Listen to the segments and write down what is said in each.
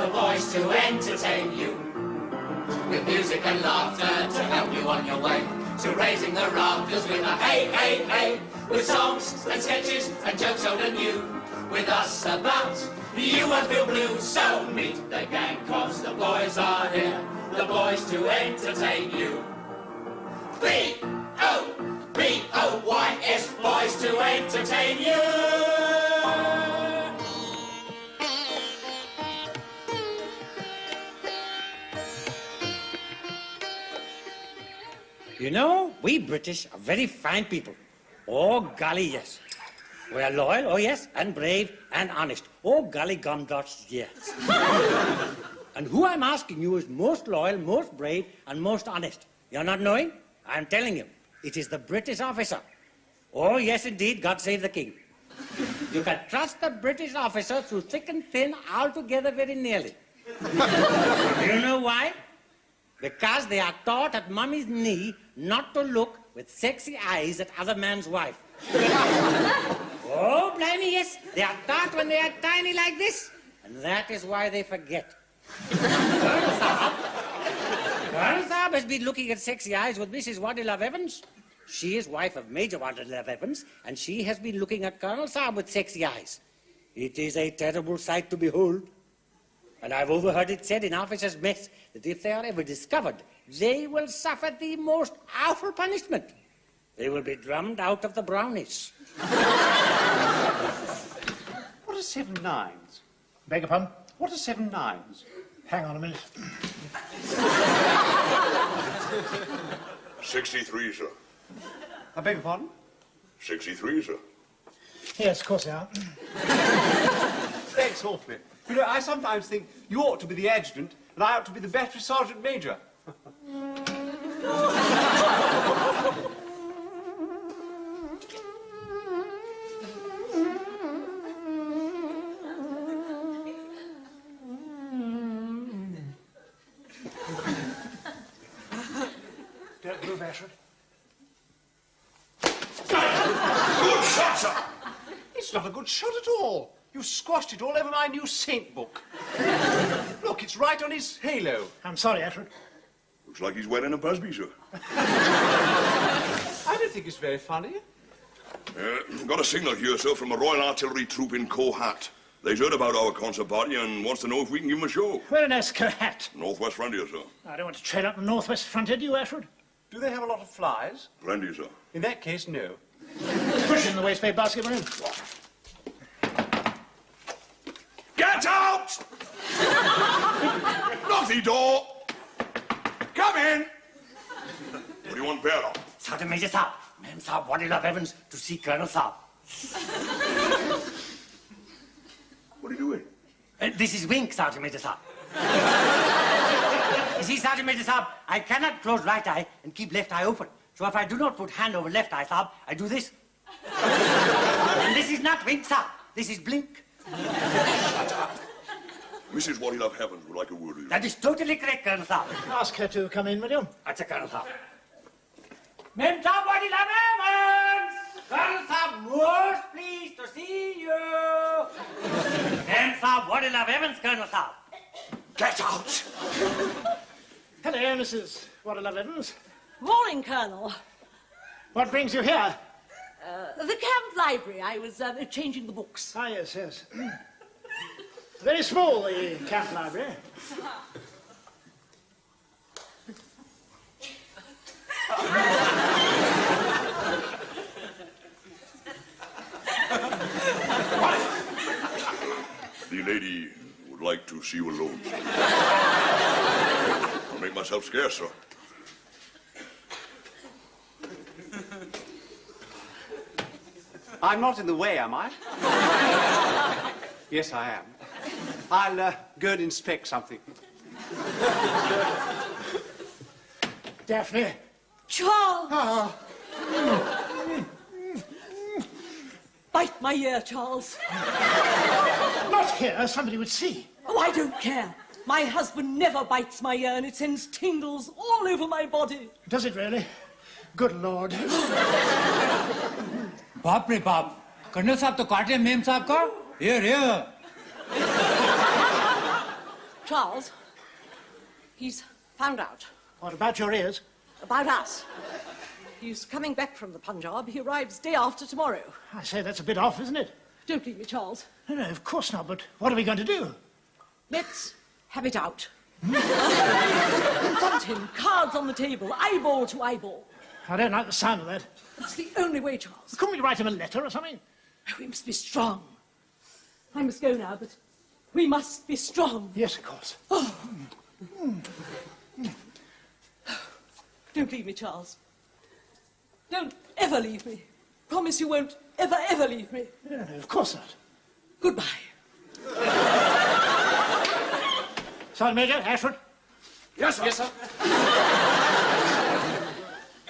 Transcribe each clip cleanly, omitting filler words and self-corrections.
the boys to entertain you. With music and laughter to help you on your way. To raising the rafters with a hey, hey, hey. With songs and sketches and jokes old and new. With us about, you won't feel blue. So meet the gang, cause the boys are here. The boys to entertain you. B-O-B-O-Y-S, boys to entertain you. You know, we British are very fine people. Oh, golly, yes. We are loyal, oh, yes, and brave and honest. Oh, golly gumdrops, yes. And who I'm asking you is most loyal, most brave, and most honest. You're not knowing? I'm telling you, it is the British officer. Oh, yes, indeed, God save the King. You can trust the British officer through thick and thin, altogether very nearly. You know why? Because they are taught at mummy's knee not to look with sexy eyes at other man's wife. Oh, blimey, yes. They are taught when they are tiny like this. And that is why they forget. Colonel Saab has been looking at sexy eyes with Mrs. Wadilove Evans. She is wife of Major Wadilove Evans, and she has been looking at Colonel Saab with sexy eyes. It is a terrible sight to behold. And I've overheard it said in officers' mess that if they are ever discovered, they will suffer the most awful punishment. They will be drummed out of the brownies. What are 7 nines? Beg your pardon? What are 7 nines? Hang on a minute. 63, sir. I beg your pardon? 63, sir. Yes, of course they are. Thanks awfully. You know, I sometimes think you ought to be the adjutant and I ought to be the battery sergeant major. Don't move, Ashford. Good shot, sir. It's not a good shot at all. You squashed it all over my new saint book. Look, it's right on his halo. I'm sorry, Ashford. Looks like he's wearing a busby, sir. I don't think it's very funny. Got a signal here, sir, from a Royal Artillery troop in Kohat. They've heard about our concert party and wants to know if we can give them a show. Where on earth's Kohat? Northwest Frontier, sir. I don't want to trail up the northwest frontier, do you, Ashford? Do they have a lot of flies? Plenty, sir. In that case, no. Push in the waste basket room. Get out! Lock the door! Come in! What do you want bail on? Sergeant Major Saab, Ma'am Saab, Wadilove Evans to see Colonel Saab. What are you doing? This is Wink, Sergeant Major Saab. You see, Sergeant Major Saab, I cannot close right eye and keep left eye open. So if I do not put hand over left eye, Saab, I do this. And this is not Wink, Saab. This is Blink. Shut up. Mrs. Wadilove Evans would like a word with you. That is totally correct, Colonel Saab. Ask her to come in, will you? That's a Colonel Saab. Ma'am Saab, Wadilove Evans! Colonel Saab, most pleased to see you. Ma'am Saab, Wadilove Evans, Colonel Saab. Get out! Hello, Mrs. Wadilove Evans. Morning, Colonel. What brings you here? The camp library. I was changing the books. Ah, yes, yes. Very small, the camp library. The lady would like to see you alone, sir. I'll make myself scarce, sir. I'm not in the way, am I? Yes, I am. I'll go and inspect something. Daphne. Charles! Oh. Bite my ear, Charles. Not here. Somebody would see. Oh, I don't care. My husband never bites my ear and it sends tingles all over my body. Does it really? Good Lord. बाप रे बाप colonel साहब तो काट रहे ma'am साहब का here here Charles, he's found out. What about your ears? About us. He's coming back from the Punjab. He arrives day after tomorrow. I say, that's a bit off, isn't it? Don't leave me, Charles. No, no, of course not, but what are we going to do? Let's have it out. Confront him, cards on the table, eyeball to eyeball. I don't like the sound of that. It's the only way, Charles. Couldn't we write him a letter or something? Oh, we must be strong. I must go now, but we must be strong. Yes, of course. Oh. Don't leave me, Charles. Don't ever leave me. Promise you won't ever, ever leave me. No, no, of course not. Goodbye. Sergeant Major, Ashford. Yes, sir. Yes, sir.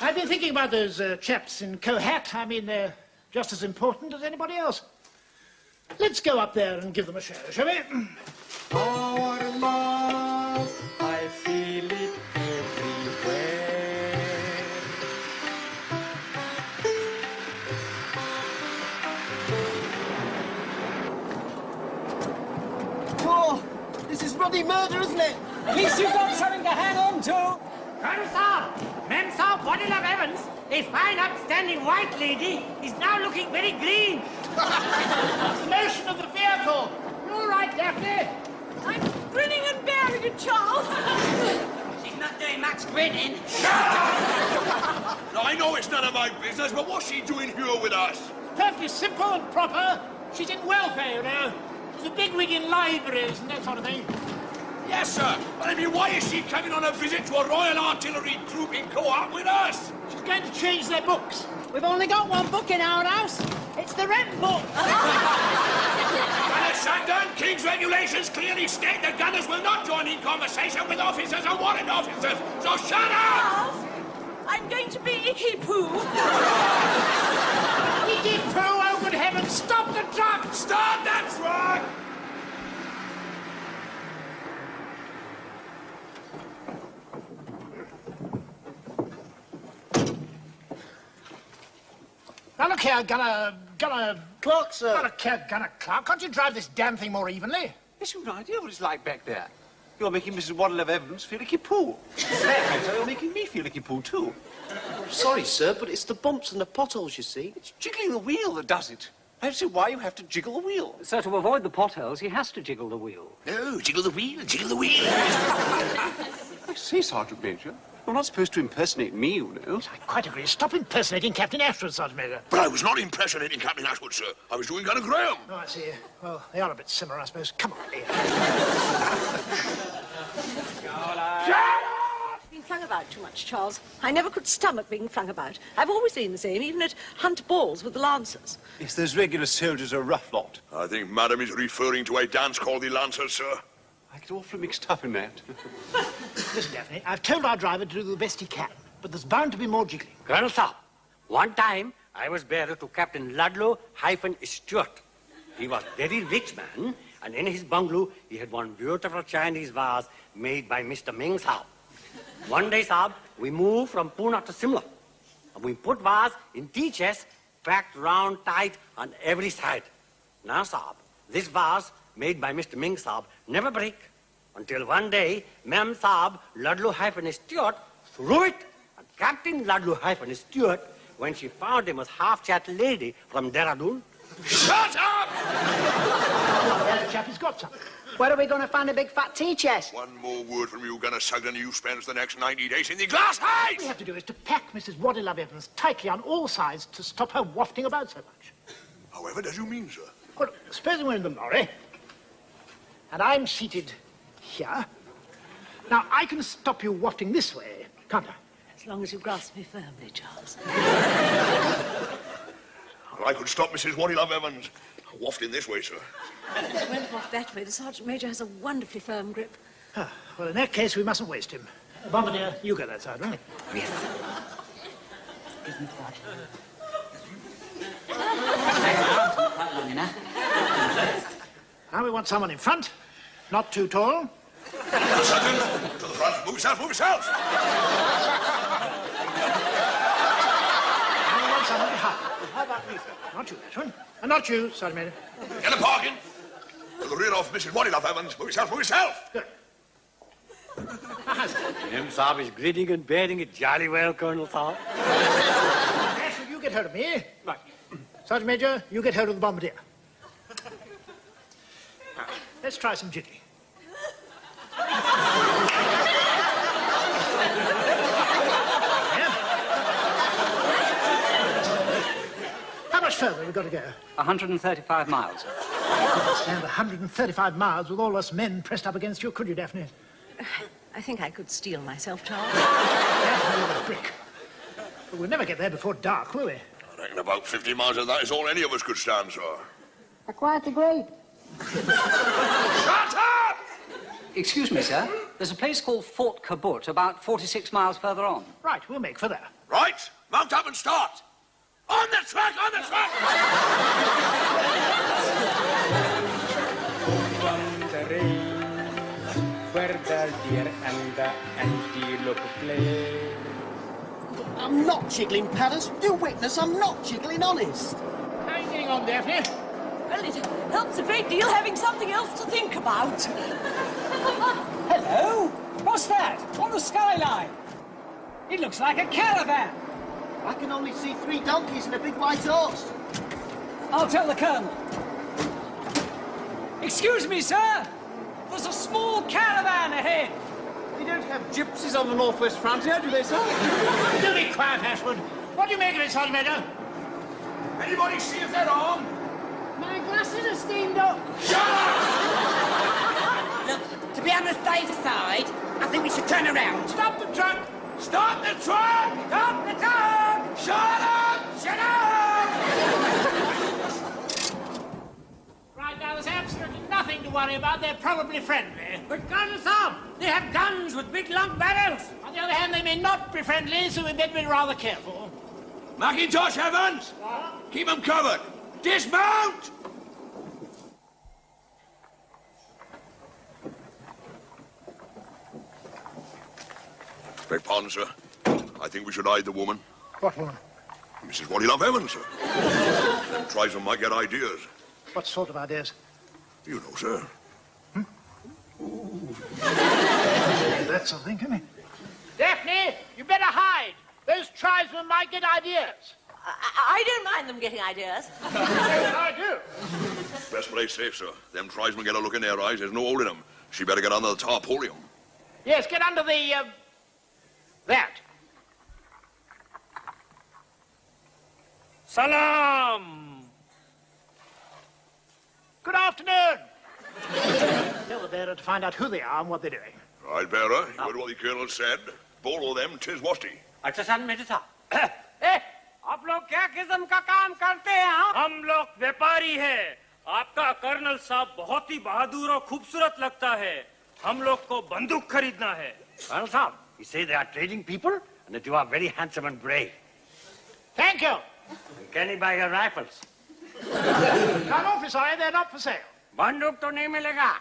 I've been thinking about those chaps in Kohat. I mean, they're just as important as anybody else. Let's go up there and give them a show, shall we? Our love, I feel it everywhere. Oh, this is bloody murder, isn't it? At least you've got something to hang on to. Colonel Saab, Mem Saab, Body Love Evans, a fine upstanding white lady, is now looking very green. The motion of the vehicle. You're right, Daphne. I'm grinning and bearing it, Charles. She's not doing much grinning. Now, I know it's none of my business, but what's she doing here with us? Perfectly simple and proper. She's in welfare, you know. She's a bigwig in libraries and that sort of thing. Yes, sir. But I mean, why is she coming on a visit to a Royal Artillery troop in co-op with us? She's going to change their books. We've only got one book in our house. It's the rent book. Sandown, King's regulations clearly state that gunners will not join in conversation with officers or warrant officers. So shut up! Charles, I'm going to be Icky Poo. Icky Poo, oh good heavens, stop the truck! Stop that truck! Now look here, Gunner Clock, sir. Not a Gunner Clark. Can't you drive this damn thing more evenly? Yes, you've no idea what it's like back there. You're making Mrs. Waddle of Evans feel like a poo. So you're making me feel like a poo, too. Sorry, sir, but it's the bumps and the potholes, you see. It's jiggling the wheel that does it. I don't see why you have to jiggle the wheel. So to avoid the potholes, he has to jiggle the wheel. No, jiggle the wheel, jiggle the wheel. I say, Sergeant Major, you're not supposed to impersonate me, you know. I quite agree. Stop impersonating Captain Ashford, Sergeant Major. But I was not impersonating Captain Ashwood, sir. I was doing Gunner Graham. Oh, I see. Well, they are a bit similar, I suppose. Come on, Lee. Been flung about too much, Charles. I never could stomach being flung about. I've always been the same, even at hunt balls with the Lancers. Yes, those regular soldiers are a rough lot. I think Madam is referring to a dance called the Lancers, sir. I get awfully mixed up in that. Listen, Daphne, I've told our driver to do the best he can, but there's bound to be more jiggling. Colonel Saab, one time I was bearer to Captain Ludlow-Stewart. He was very rich man, and in his bungalow he had one beautiful Chinese vase made by Mr. Ming Saab. One day, Saab, we moved from Pune to Simla, and we put vase in tea chest, packed round tight on every side. Now, Saab, this vase made by Mr. Ming Saab never break until one day Mem Saab Ludlow-Stewart threw it, and Captain Ludlow-Stewart, when she found him, was half-chat lady from Dehradun. Shut up! Well, the chap has got something. Where are we going to find a big fat tea chest? One more word from you, Gunner Sugden, you spends the next 90 days in the glass house! What we have to do is to pack Mrs. Waddilove Evans tightly on all sides to stop her wafting about so much. However does you mean, sir? Well, supposing we're in the lorry, and I'm seated here. Now, I can stop you wafting this way, can't I? As long as you grasp me firmly, Charles. Well, I could stop Mrs. Waddilove Evans wafting this way, sir. It won't waft that way. The Sergeant Major has a wonderfully firm grip. Ah, well, in that case, we mustn't waste him. Bombardier, you go that side, right? Yes. Give me that. Now we want someone in front, not too tall. Sugden, to the front. Move yourself, move yourself! Now we want someone behind. How about me, sir? Not you, Ashwin. And not you, Sergeant Major. Get a parking. To the rear of Mrs. Waddilove Evans. Move yourself, move yourself! Good. Him, Saab, is grinning and bearing it jolly well, Colonel Saab. Ashford, you get hold of me. Right. Sergeant Major, you get hold of the bombardier. Now, let's try some jiggling. How much further have we got to go? 135 miles. Stand 135 miles with all us men pressed up against you, could you, Daphne? I think I could steel myself, Charles. Daphne, you're a brick. But we'll never get there before dark, will we? I reckon about 50 miles of that is all any of us could stand, sir. I quite agree. Shut up! Excuse me, sir. There's a place called Fort Kabut about 46 miles further on. Right, we'll make for there. Right, mount up and start. On the track, on the track! Where the deer and the antelope play. I'm not jiggling, Padders. You witness, I'm not jiggling, honest. How are you getting on, Daphne? Well, it helps a great deal having something else to think about. Hello? What's that? On the skyline? It looks like a caravan. I can only see 3 donkeys and a big white horse. I'll tell the Colonel. Excuse me, sir. There's a small caravan ahead. They don't have gypsies on the northwest frontier, do they, sir? Do be quiet, Ashford. What do you make of it, Sergeant Major? Anybody see if they're armed? My glasses are steamed up. Shut up! Look, to be on the safe side, I think we should turn around. Stop the truck! Stop the truck! Stop the truck! Shut up! Shut up! Right, now, there's absolutely nothing to worry about. They're probably friendly. But, Colonel Saab, they have guns with big long barrels. On the other hand, they may not be friendly, so we better be rather careful. Macintosh, Evans! Keep them covered. Dismount! Beg pardon, sir. I think we should hide the woman. What woman? Mrs. Waddy-Love Evans, sir. Tribesmen might get ideas. What sort of ideas? You know, sir. That's something, isn't it? Daphne, you better hide. Those tribesmen might get ideas. I don't mind them getting ideas. I do. Best play safe, sir. Them tribesmen get a look in their eyes. There's no holding them. She better get under the tarpaulin. Yes, get under the, that. Salam! Good afternoon. Tell the bearer to find out who they are and what they're doing. Right, bearer. You heard what the colonel said. Bolo them, 'tis Wasti. अच्छा सन मेरे साथ आप लोग क्या किस्म का काम करते हैं? हम लोग व्यापारी हैं। आपका कर्नल साहब बहुत ही बहादुर और खूबसूरत लगता है। हम लोग को बंदूक खरीदना है। Colonel Saab, you say they are trading people and that you are very handsome and brave. Thank you. Can you buy your rifles? Come off, sorry, they're not for sale. बंदूक तो नहीं मिलेगा।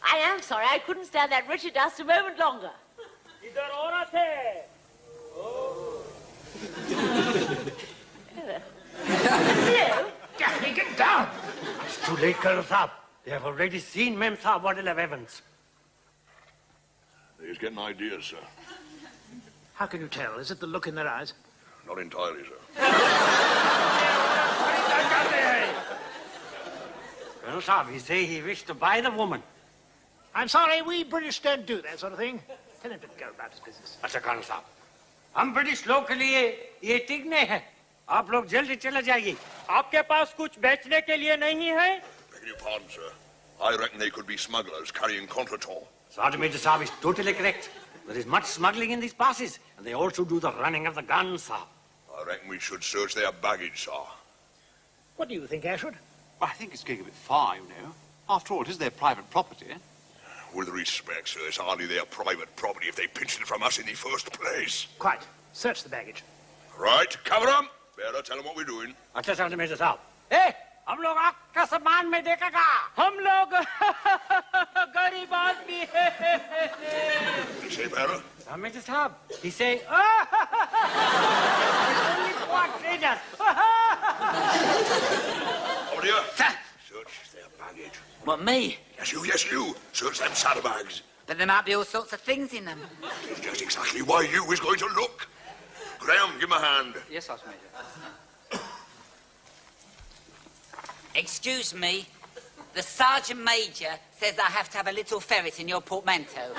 I am sorry, I couldn't stand that wretched dust a moment longer. इधर औरत है। Hello? Daphne, get down. It's too late, Colonel Saab. They have already seen Mem Saab Waddy-Love Evans. He's getting ideas, sir. How can you tell? Is it the look in their eyes? Not entirely, sir. Colonel Saab, he say he wished to buy the woman. I'm sorry, we British don't do that sort of thing. Tell him to go about his business. अच्छा Colonel Saab, हम British लोग के लिए ये ठीक नहीं है। आप लोग जल्दी चले जाइए। आपके पास कुछ बेचने के लिए नहीं है? Begging your pardon, sir. I reckon they could be smugglers carrying contretemps. Sergeant Major Saab is totally correct. There is much smuggling in these passes, and they also do the running of the guns, Saab. I reckon we should search their baggage, sir. What do you think, Ashford? I think it's going a bit far, you know. After all, it is their private property. With respect, sir, it's hardly their private property if they pinched it from us in the first place. Quite. Search the baggage. Right, cover them. Bearer, tell them what we're doing. अच्छा Sergeant Major Saab, हम लोग आपका सामान में देखेगा। हम लोग गरीब आदमी हैं। What you say, bearer? Sergeant Major Saab, he say, only quadrillions. Over here. Search their baggage. What, me? Yes, Yes, you. Search them saddlebags. But there might be all sorts of things in them. It's just exactly why you is going to look. Graham, give him a hand. Yes, Sergeant Major. Excuse me. The Sergeant Major says I have to have a little ferret in your portmanteau.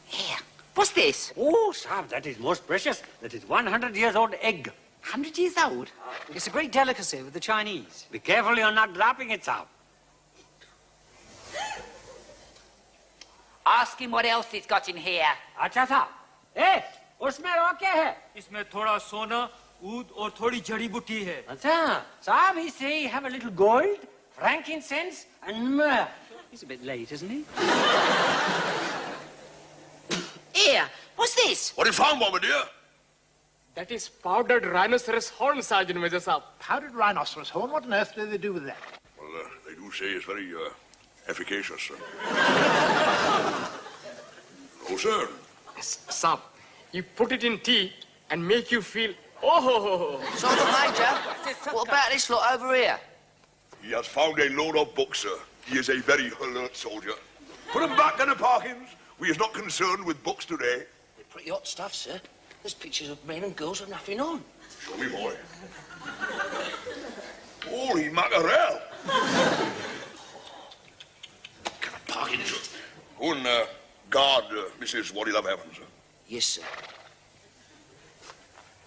Here. What's this? Oh, Sahib, that is most precious. That is 100 years old egg. 100 years old? It's a great delicacy with the Chinese. Be careful you're not dropping it, Sahib. Ask him what else he's got in here. Acha, Sahib. Hey, उसमें और क्या है? इसमें थोड़ा सोना, ऊद और थोड़ी जड़ी बूटी है. अच्छा, Sahib, he say you have a little gold, frankincense, and myrrh. He's a bit late, isn't he? Here, what's this? What have you found, Bomber dear? That is powdered rhinoceros horn, Sergeant Major Saab. Powdered rhinoceros horn? What on earth do they do with that? Well, they do say it's very efficacious, sir. Oh, sir. Saab, you put it in tea and make you feel, oh. Sergeant Major, what about this lot over here? He has found a load of books, sir. He is a very alert soldier. Put him back in the parkings. We is not concerned with books today. They're pretty hot stuff, sir. There's pictures of men and girls with nothing on. Show me, boy. Holy mackerel! Kind of parking, sir. Go and guard Mrs. What do you love heaven, sir? Yes, sir.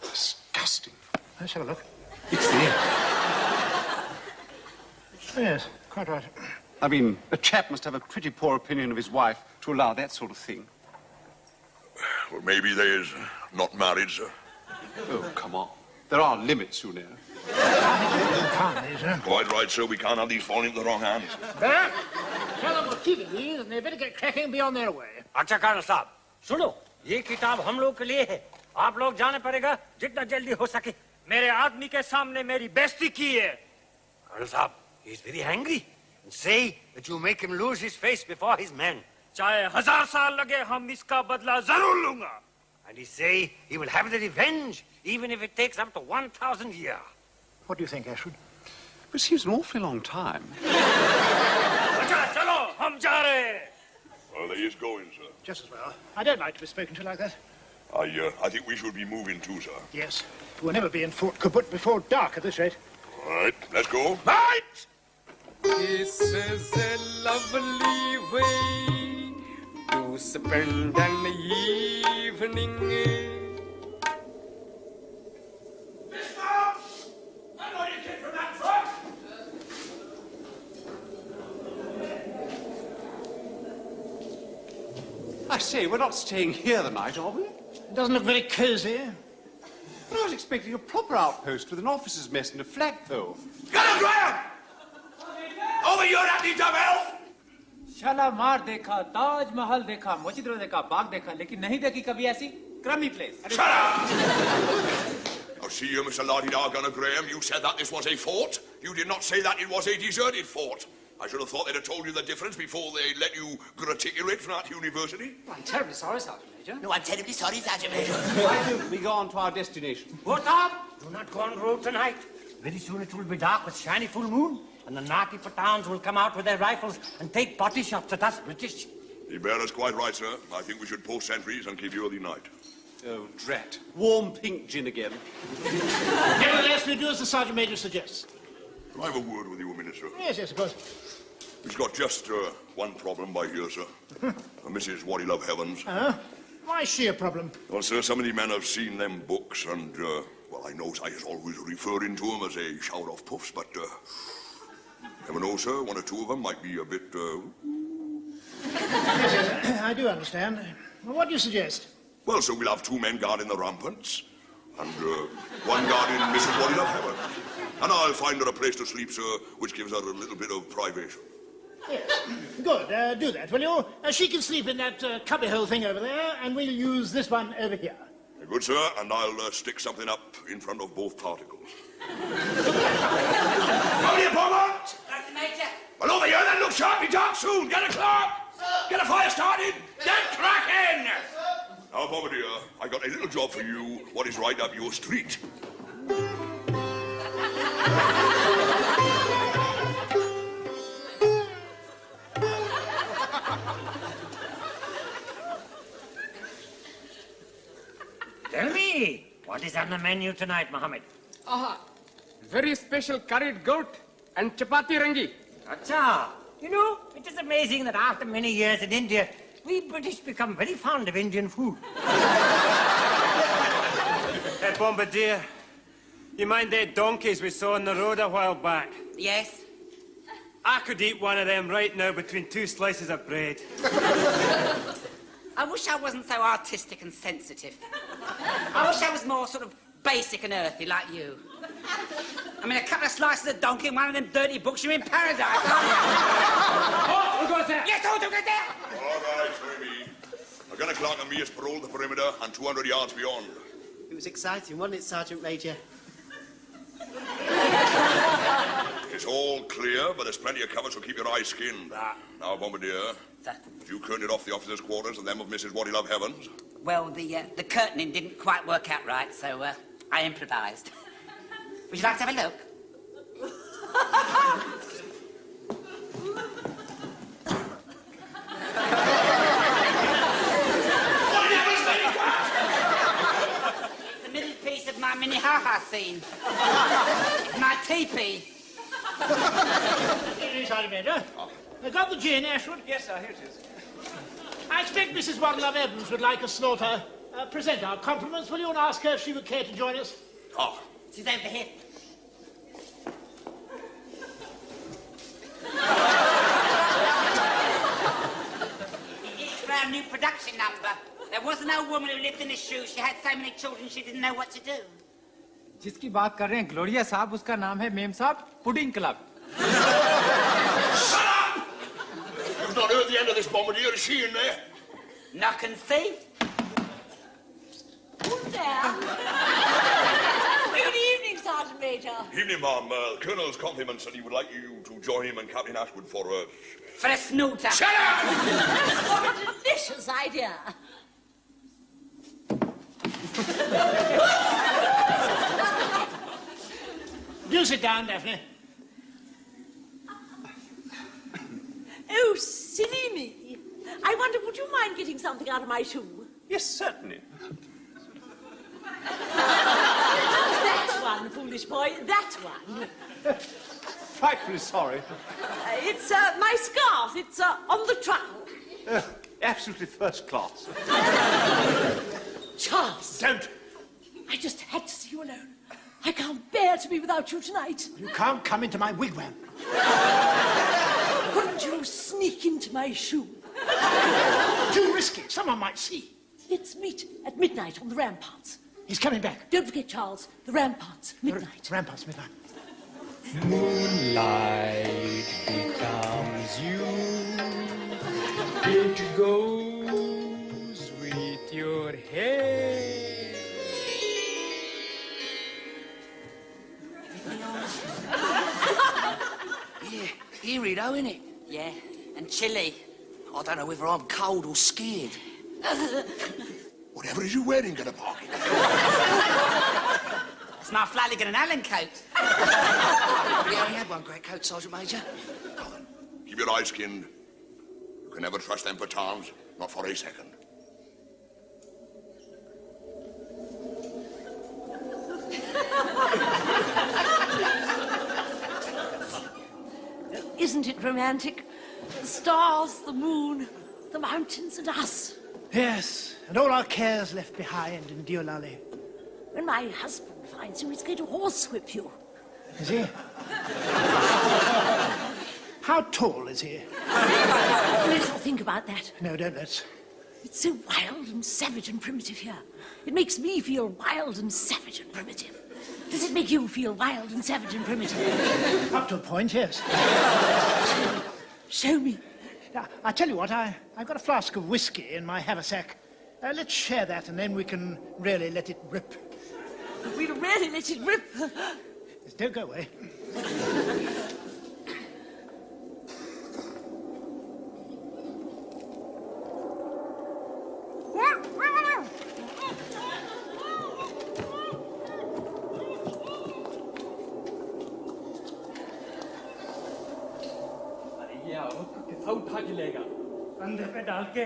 Disgusting. Let's have a look. It's there. Yes, quite right. I mean, a chap must have a pretty poor opinion of his wife to allow that sort of thing. Well, maybe they is not married, sir. Oh, come on. There are limits, you know. Quite right, sir. We can't have these falling into the wrong hands. But tell them we're keeping these, and they better get cracking and be on their way. अच्छा colonel साहब, सुनो, ये किताब हम लोग के लिए है. आप लोग जाने पड़ेगा जितना जल्दी हो सके. मेरे आदमी के सामने मेरी बेइज्जती की है. Colonel साहब, he is very angry. And say that you make him lose his face before his men. चाहे 1000 साल लगे, हम इसका बदला जरूर लूंगा. And he say he will have the revenge, even if it takes up to 1,000 years. What do you think, Ashwood? It seems an awfully long time. अच्छा, चलो, हम जा रहे हैं. Well, he is going, sir. Just as well. I don't like to be spoken to like that. I think we should be moving too, sir. Yes. We'll never be in Fort Kaput before dark at this rate. All right, let's go. Right! This is a lovely way to spend an evening. I say, we're not staying here the night, are we? It doesn't look very cosy. But I was expecting a proper outpost with an officer's mess and a flagpole. Get him, Graham! Over your anti-dumbbell! Shalimar देखा, ताज महल देखा, मस्जिद देखा, बाग देखा, लेकिन नहीं देखी कभी ऐसी क्रमी place. Shut up! Now, see you, Mr. Lardy-Dargunner Graham, you said that this was a fort. You did not say that it was a deserted fort. I should have thought they'd have told you the difference before they let you graticulate from that university. I'm terribly sorry, Sergeant Major. No, I'm terribly sorry, Sergeant Major. Why don't we go on to our destination? What up? Do not go on the road tonight. Very soon it will be dark with shiny full moon, and the naughty Pathans will come out with their rifles and take potty shots at us British. The bearer's quite right, sir. I think we should post sentries and keep you all the night. Oh, drat. Warm pink gin again. Nevertheless, we do as the Sergeant Major suggests. Can I have a word with you, Minister? Yes, yes, of course. He's got just one problem by here, sir. Mrs. What do you love heavens. Why is she a problem? Well, sir, some of the men have seen them books and, well, I know I is always referring to them as a shower of puffs, but, never know, sir, one or two of them might be a bit, Yes, yes, I do understand. Well, what do you suggest? Well, sir, we'll have 2 men guarding the ramparts and, 1 guarding Mrs. What do you love heavens. And I'll find her a place to sleep, sir, which gives her a little bit of privation. Yes. Good. Do that, will you? She can sleep in that cubbyhole thing over there, and we'll use this one over here. Very good, sir, and I'll stick something up in front of both particles. How you, Beaumont? Sergeant Major. Well, over here, then, look sharp, be dark soon. Get a clock. Get a fire started. Get cracking. Now, Bombardier, I got a little job for you, what is right up your street. Tell me, what is on the menu tonight, Mohammed? Very special curried goat and chapati rangi. Acha, you know, it is amazing that after many years in India, we British become very fond of Indian food. Hey, Bombardier, you mind them donkeys we saw on the road a while back? Yes. I could eat one of them right now between 2 slices of bread. I wish I wasn't so artistic and sensitive. I wish I was more sort of basic and earthy like you. I mean, a couple of slices of donkey and one of them dirty books, you're in paradise, aren't you? Oh, who goes there? Yes, who goes there? All right, Amy. I'm going to clock and me has paroled the perimeter and 200 yards beyond. It was exciting, wasn't it, Sergeant Major? It's all clear, but there's plenty of cover, so keep your eyes skinned. Now, Bombardier, would you curtain it off the officers' quarters and them of Mrs. Waddy Love Heavens? Well, the curtaining didn't quite work out right, so I improvised. Would you like to have a look? It's the middle piece of my mini-ha-ha scene. It's my teepee. Here it is, Sergeant Major. Got the gin, Ashwood? Yes, sir, here it is. I expect Mrs. Wadlove Evans would like a slaughter. Present our compliments, will you, and ask her if she would care to join us? Oh. She's over here. It's for our new production number. There wasn't no woman who lived in his shoes. She had so many children she didn't know what to do. जिसकी बात कर रहे हैं Gloria साहब, उसका नाम है ma'am साहब pudding club. Shut up! You've not heard the end of this, Bombardier. Is she in there? Knock and see. Who's there? Good evening, Sergeant Major. Evening, ma'am. The Colonel's compliments said he would like you to join him and Captain Ashwood for a... For a snooter. Shut up! What a delicious idea. Do sit down, Daphne. Oh, silly me. I wonder, would you mind getting something out of my shoe? Yes, certainly. That one, foolish boy, that one. Frightfully sorry. It's my scarf. It's on the truckle. Absolutely first class. Charles. Don't. I just had to see you alone. I can't bear to be without you tonight. You can't come into my wigwam. Couldn't you sneak into my shoe? Too risky. Someone might see. Let's meet at midnight on the ramparts. He's coming back. Don't forget, Charles, the ramparts, midnight. Ramparts, midnight. Moonlight becomes you. It goes with your hair. Yeah, eerie though, isn't it? Yeah, and chilly. I don't know whether I'm cold or scared. Whatever is you wearing, gonna park it. It's my Flanagan and Allen coat. We only had one great coat, Sergeant Major. Keep your eyes skinned. You can never trust them batons, not for a second. Isn't it romantic? The stars, the moon, the mountains, and us. Yes, and all our cares left behind in Diolali. When my husband finds you, he's going to horsewhip you. Is he? How tall is he? Let's not think about that. No, don't let's. It's so wild and savage and primitive here. It makes me feel wild and savage and primitive. Does it make you feel wild and savage and primitive? Up to a point, yes. Show me. Now, I tell you what, I've got a flask of whiskey in my haversack. Let's share that, and then we can really let it rip. We'll really let it rip. Just don't go away. गया हो तो कितना उठा के लेगा कंधे पे डाल के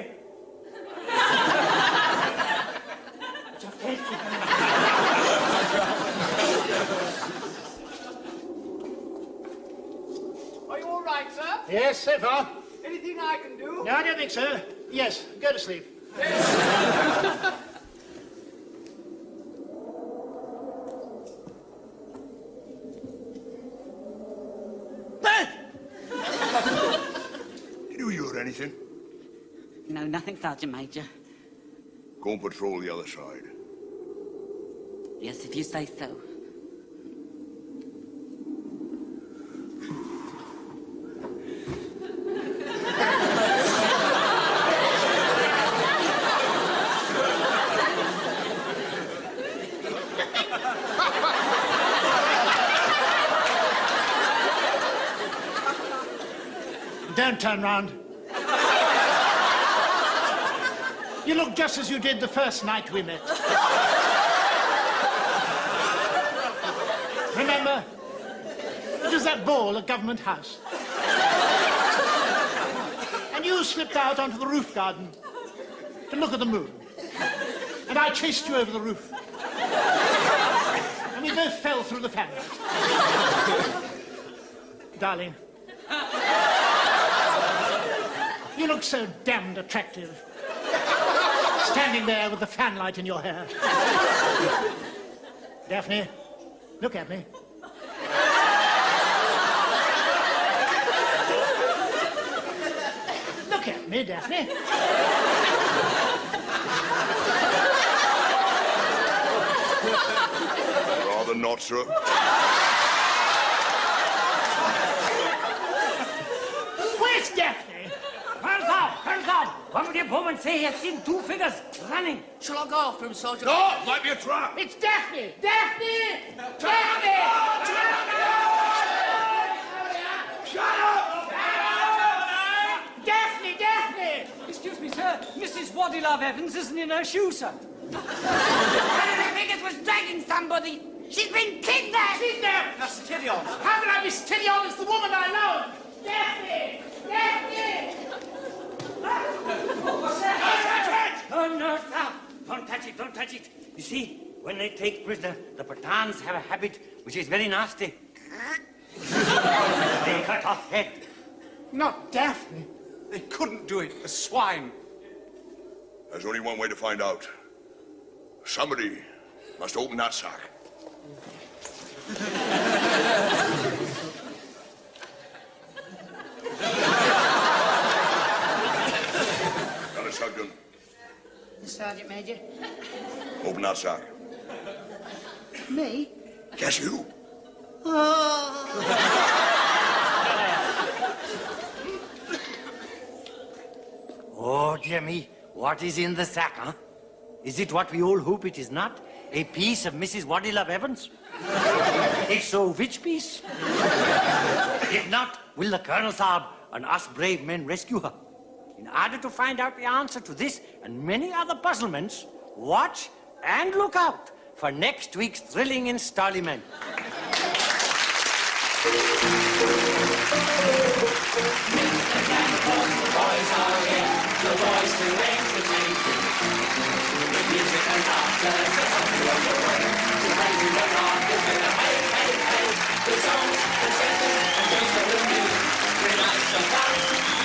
Are you all right, sir? Yes, so far. Anything I can do? No, I don't think so. Yes, go to sleep. Did you hear anything? No, nothing, Sergeant Major. Go and patrol the other side. Yes, if you say so. Don't turn round. You look just as you did the first night we met. Remember? It was that ball at Government House. And you slipped out onto the roof garden to look at the moon. And I chased you over the roof. And we both fell through the fanlight. Darling. You look so damned attractive. Standing there with the fanlight in your hair. Daphne, look at me. Look at me, Daphne. Rather not, sir. Where's Daphne? Hands up! One of your bowmen say he has seen two figures running. Shall I go after him, Sergeant? No, it might be a trap. It's Daphne! Daphne! Daphne! Shut up! Daphne! Daphne! Excuse me, sir. Mrs. Waddilove Evans isn't in her shoes, sir. One of the figures was dragging somebody. She's been kidnapped. Kidnapped! That's Tyrion. How can I miss Tyrion? It's the woman I love! Daphne! Daphne! Oh, no, sir. Don't touch it, don't touch it. You see, when they take prisoner, the Pathans have a habit which is very nasty. They cut off head. Not Daphne. They couldn't do it. The swine. There's only one way to find out. Somebody must open that sack. Got a shotgun. Sergeant Major. Open that sack. Me? Yes, you. Oh, dear me. What is in the sack, huh? Is it what we all hope it is not? A piece of Mrs. Waddilove Evans? If so, which piece? If not, will the Colonel Saab and us brave men rescue her? In order to find out the answer to this and many other puzzlements, watch and look out for next week's thrilling installment. The boys to entertain you. With music and laughter to help you on your way. To raising the rafters with a hey, hey, hey. The songs, the senses, and jokes of the news. With lots of fun,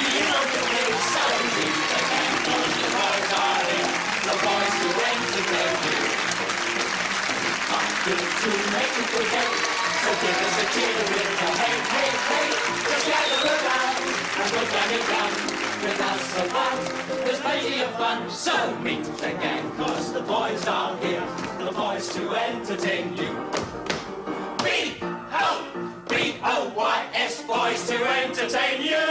you know the way. So easy, the gang knows the boys are here. The boys to entertain you. Up good to make you forget. So give us a cheer with a hey, hey, hey. Just gather around and put down your gun. With us so fun, there's plenty of fun. So meet the gang, cause the boys are here. The boys to entertain you. B-O-B-O-Y-S, boys to entertain you.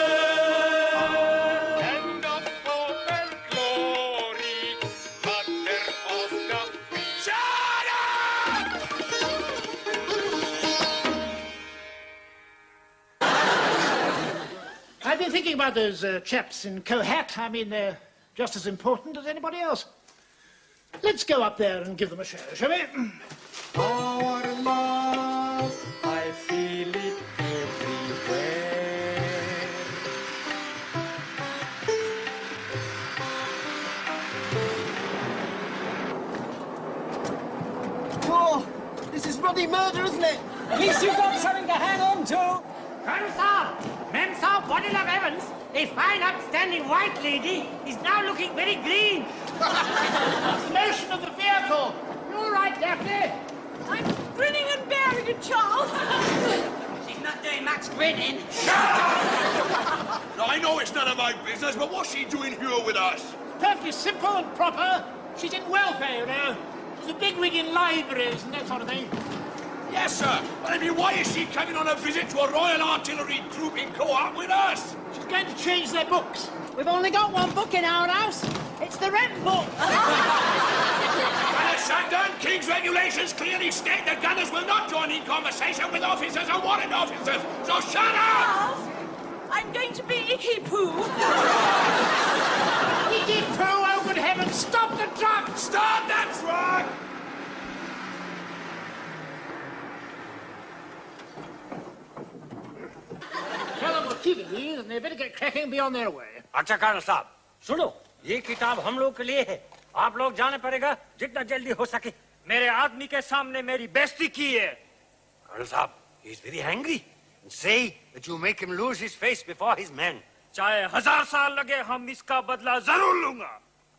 And up for their glory, mother of the... Shut up! I've been thinking about those chaps in Kohat. I mean, they're just as important as anybody else. Let's go up there and give them a show, shall we? Our love, I feel it everywhere. bloody murder, isn't it? At least you've got something to hang on to. Colonel Saab, Mem Saab, Wadilab Evans, a fine upstanding white lady, is now looking very green. Motion of the vehicle. You all right, Daphne? I'm grinning and bearing it, Charles. She's not doing much grinning. Now, I know it's none of my business, but what's she doing here with us? Perfectly simple and proper. She's in welfare, you know. She's a bigwig in libraries and that sort of thing. Yes, sir. But I mean, why is she coming on a visit to a Royal Artillery troop in co-op with us? She's going to change their books. We've only got one book in our house. It's the rent book. Sundown, King's regulations clearly state that gunners will not join in conversation with officers or warrant officers. So shut up! Charles, I'm going to be Icky Poo. Icky Poo, oh good heavens, stop the truck! Stop that truck! Tell them we're keeping these and they better get cracking and be on their way. अच्छा colonel साहब, सुनो, ये किताब हम लोग के लिए है. आप लोग जाने पड़ेगा जितना जल्दी हो सके. मेरे आदमी के सामने मेरी बेइज्जती की है. Colonel Saab, he's very angry. And say that you make him lose his face before his men. चाहे 1000 साल लगे, हम इसका बदला जरूर लूंगा.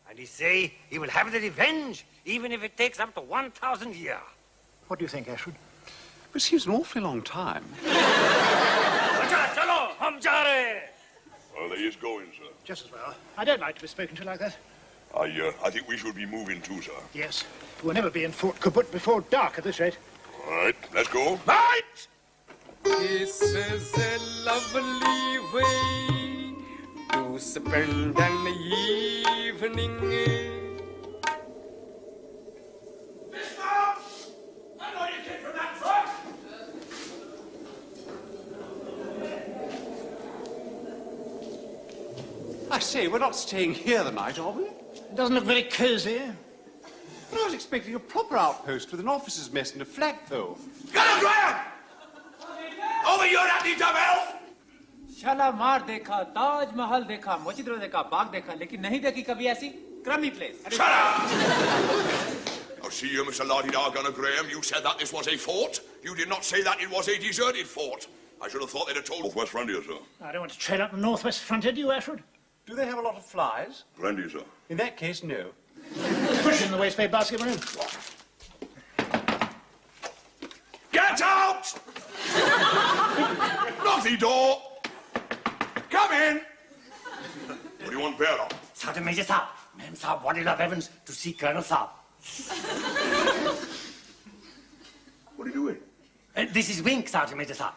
And he say he will have the revenge, even if it takes up to 1,000 years. What do you think, Ashwood? It seems an awfully long time. अच्छा, चलो, हम जा रहे हैं. Well, there he is going, sir. Just as well. I don't like to be spoken to like that. I think we should be moving too, sir. Yes. We'll never be in Fort Kaput before dark at this rate. All right, let's go. Right! This is a lovely way to spend an evening. Mister! I know you came from that truck! I say, we're not staying here the night, are we? It doesn't look very cosy. But I was expecting a proper outpost with an officer's mess and a flagpole. Gunner Graham! Over your anti-double! Shalimar देखा, ताज महल देखा, मस्जिद देखा, बाग देखा, लेकिन नहीं देखी कभी ऐसी क्रमी place. Shut up! Now, see you, Mr. Lottie-Dar Gunner Graham, you said that this was a fort. You did not say that it was a deserted fort. I should have thought they'd have told Northwest Frontier, sir. I don't want to trail up the northwest frontier, do you, Ashwood? Do they have a lot of flies? Plenty, sir. In that case, no. Push in the waste basket, will you? Get out! Lock the door! Come in! What do you want, Bearer? Sergeant Major Saab, Mem Saab, Wadilab Evans, to see Colonel Saab. What are you doing? This is Wink, Sergeant Major Saab.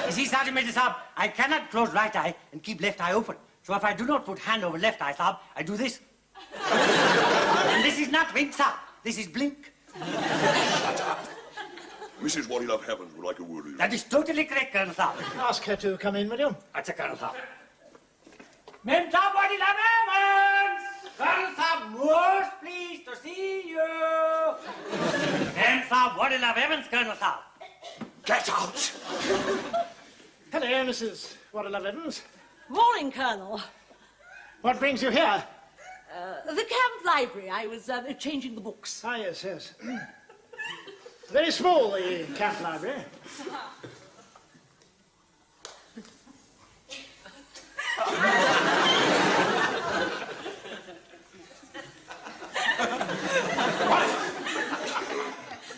You see, Sergeant Major Saab, I cannot close right eye and keep left eye open. So if I do not put hand over left eye, Saab, I do this. And this is not Wink, Saab. This is Blink. Shut up. Mrs. Wadilab Heavens would like a word with you. That is totally correct, Colonel Saab. Ask her to come in, will you? Acha, Colonel Saab. Mem Saab, Wadilab Evans! Colonel Saab, most pleased to see you. Mem Saab, Wadilab Evans, Colonel Saab. Get out! Hello, Mrs. Wadilab Evans. Morning, Colonel. What brings you here? The camp library. I was changing the books. Ah, yes, yes. Very small, the camp library.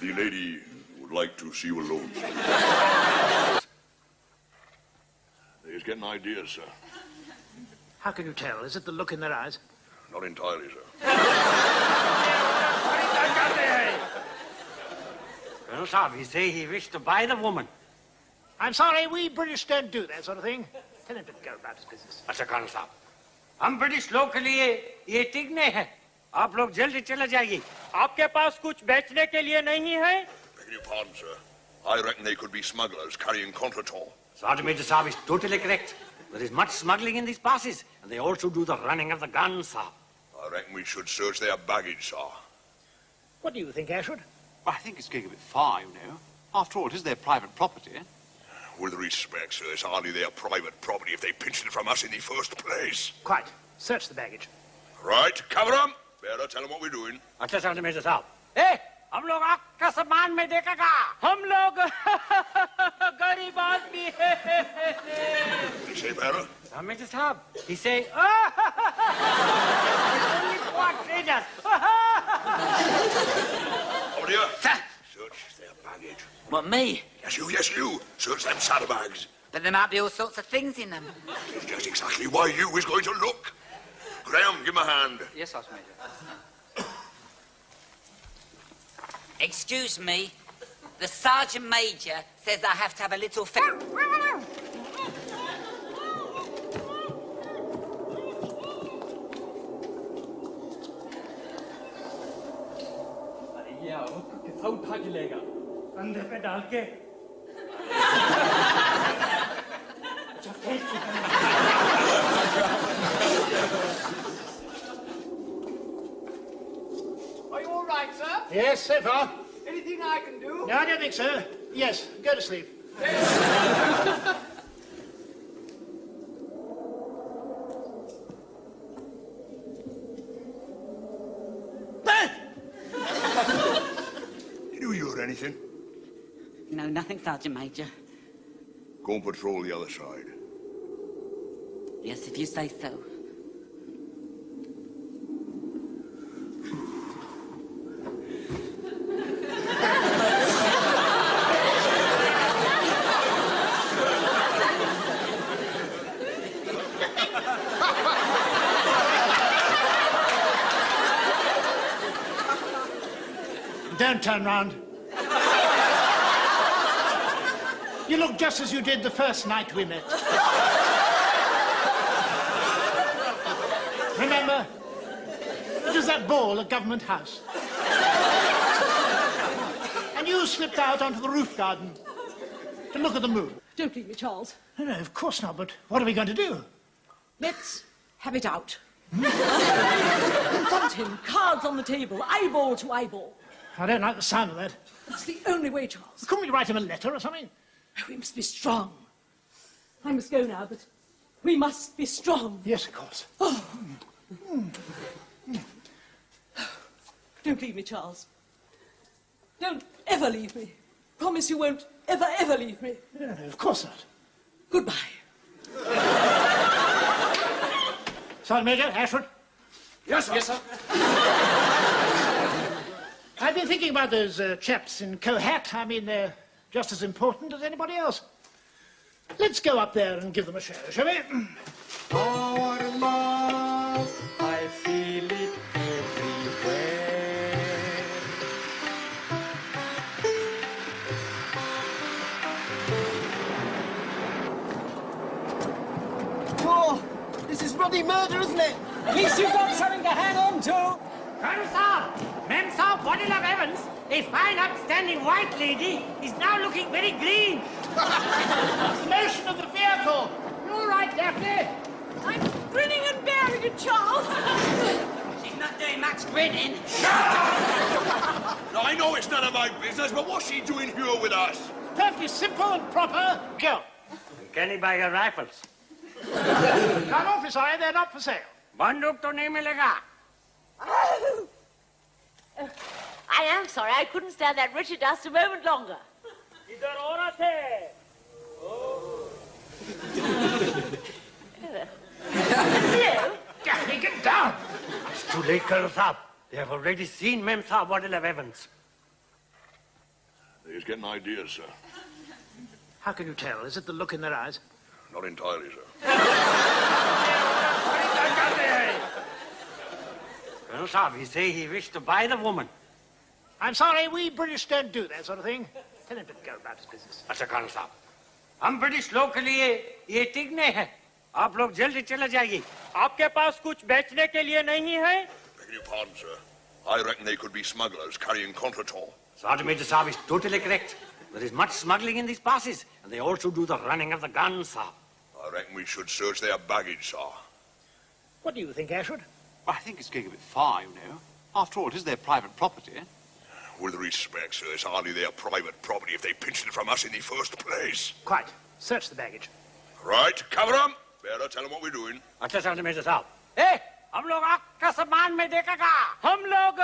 The lady would like to see you alone, sir. He's getting ideas, sir. How can you tell? Is it the look in their eyes? Not entirely, sir. Colonel Saab, he say he wished to buy the woman. I'm sorry, we British don't do that sort of thing. Tell him to go about his business. अच्छा Colonel Saab, हम British लोग के लिए ये ठीक नहीं है. आप लोग जल्दी चले जाइए. आपके पास कुछ बेचने के लिए नहीं है? Beg your pardon, sir. I reckon they could be smugglers carrying contretemps. Sergeant Major Saab is totally correct. There is much smuggling in these passes, and they also do the running of the guns, Saab. I reckon we should search their baggage, sir. What do you think, Ashwood? I think it's going a bit far, you know. After all, it is their private property. With respect, sir, it's hardly their private property if they pinched it from us in the first place. Quite. Search the baggage. Right, cover them. Bearer, tell them what we're doing. अच्छा Sergeant Major Saab. Hey, हम लोग आपका सामान में देखेगा हम लोग गरीब आदमी है You say, bearer? Major Saab, he say, only what traders. Over here. Sir. Search their baggage. What, me? Yes, you. Search them saddlebags. But there might be all sorts of things in them. It's just exactly why you is going to look. Graham, give him a hand. Yes, Sergeant Major. Excuse me. The Sergeant Major says I have to have a little कितना उठा के लेगा कंधे पे डाल के Are you all right, sir? Yes, so far. Anything I can do? No, I don't think so. Yes, go to sleep. Did you hear anything? No, nothing, Sergeant Major. Go and patrol the other side. Yes, if you say so. Don't turn round. You look just as you did the first night we met. Remember? It was that ball at Government House. And you slipped out onto the roof garden to look at the moon. Don't leave me, Charles. No, of course not, but what are we going to do? Let's have it out. Confront him, cards on the table, eyeball to eyeball. I don't like the sound of that. It's the only way, Charles. Couldn't we write him a letter or something? We must be strong. I must go now, but we must be strong. Yes, of course. Oh. Don't leave me, Charles. Don't ever leave me. Promise you won't ever leave me. No, of course not. Goodbye. Sergeant Major, Ashford? Yes, sir. Yes, sir. I've been thinking about those chaps in Kohat. I mean, they're just as important as anybody else. Let's go up there and give them a show, shall we? Our love, I feel it everywhere. Oh, this is bloody murder, isn't it? At least you've got something to hang on to. Colonel Saab, Mem Saab, Body of Evans, a fine upstanding white lady, is now looking very green. The motion of the vehicle. You all right, Daphne? I'm grinning and bearing it, Charles. She's not doing much grinning. Now, I know it's none of my business, but what's she doing here with us? Perfectly simple and proper. Go. Can he buy your rifles? Come off, Sire, they're not for sale. बंदूक तो नहीं मिलेगा. I am sorry, I couldn't stand that wretched dust a moment longer. इधर औरत है. Hello? Daphne, get down. It's too late, Colonel Saab. They have already seen Mem Saab, Body of Evans. He's getting ideas, sir. How can you tell? Is it the look in their eyes? Not entirely, sir. Colonel Saab, he say he wished to buy the woman. I'm sorry, we British don't do that sort of thing. Tell him to go about his business. अच्छा Colonel Saab, हम British लोग के लिए ये ठीक नहीं है. आप लोग जल्दी चले जाइए. आपके पास कुछ बेचने के लिए नहीं है? Beg your pardon, sir. I reckon they could be smugglers carrying contretemps. Sergeant Major Saab is totally correct. There is much smuggling in these passes, and they also do the running of the guns, Saab. I reckon we should search their baggage, sir. What do you think, Ashford? I think it's going a bit far, you know. After all, it is their private property. With respect, sir, it's hardly their private property if they pinched it from us in the first place. Quite. Search the baggage. Right, cover them. Bearer, tell them what we're doing. अच्छा Sergeant Major Saab. Hey, हम लोग आग का सामान में देखेगा हम लोग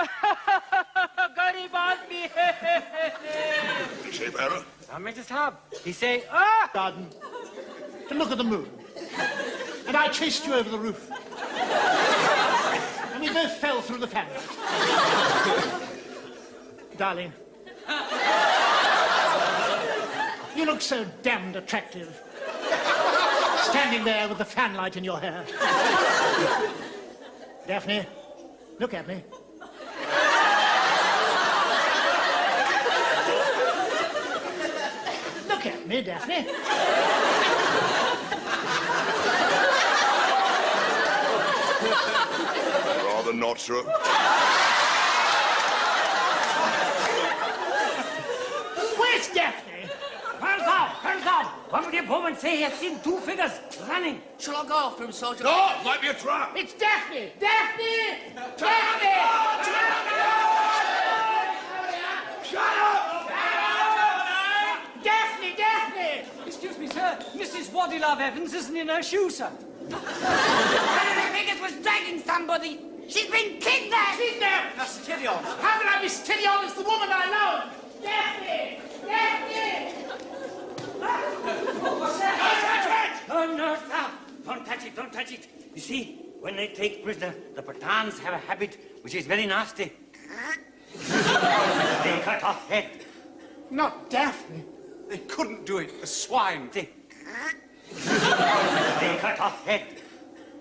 गरीब आदमी है Say, Barra? Mr. Saab, he say, Garden, to look at the moon. And I chased you over the roof. And we both fell through the fanlight. Darling, you look so damned attractive. Standing there with the fanlight in your hair. Daphne, look at me. Look at me, Daphne. Rather not, sir. Where's Daphne? Colonel Saab, one of your bowmen say he has seen two figures running. Shall I go after him, Sergeant? No, it might be a trap. It's Daphne! Daphne! Daphne! Shut up! Daphne! Daphne! Excuse me, sir. Mrs. Waddilove Evans isn't in her shoes, sir. One of the figures was dragging somebody. She's been kidnapped. Kidnapped! Now, steady on. How can I be steady on? It's the woman I love! Daphne! Daphne! No, Saab. Don't touch it, don't touch it. You see, when they take prisoner, the Pathans have a habit which is very nasty. They cut off head. Not Daphne. They couldn't do it. The swine. They cut off head.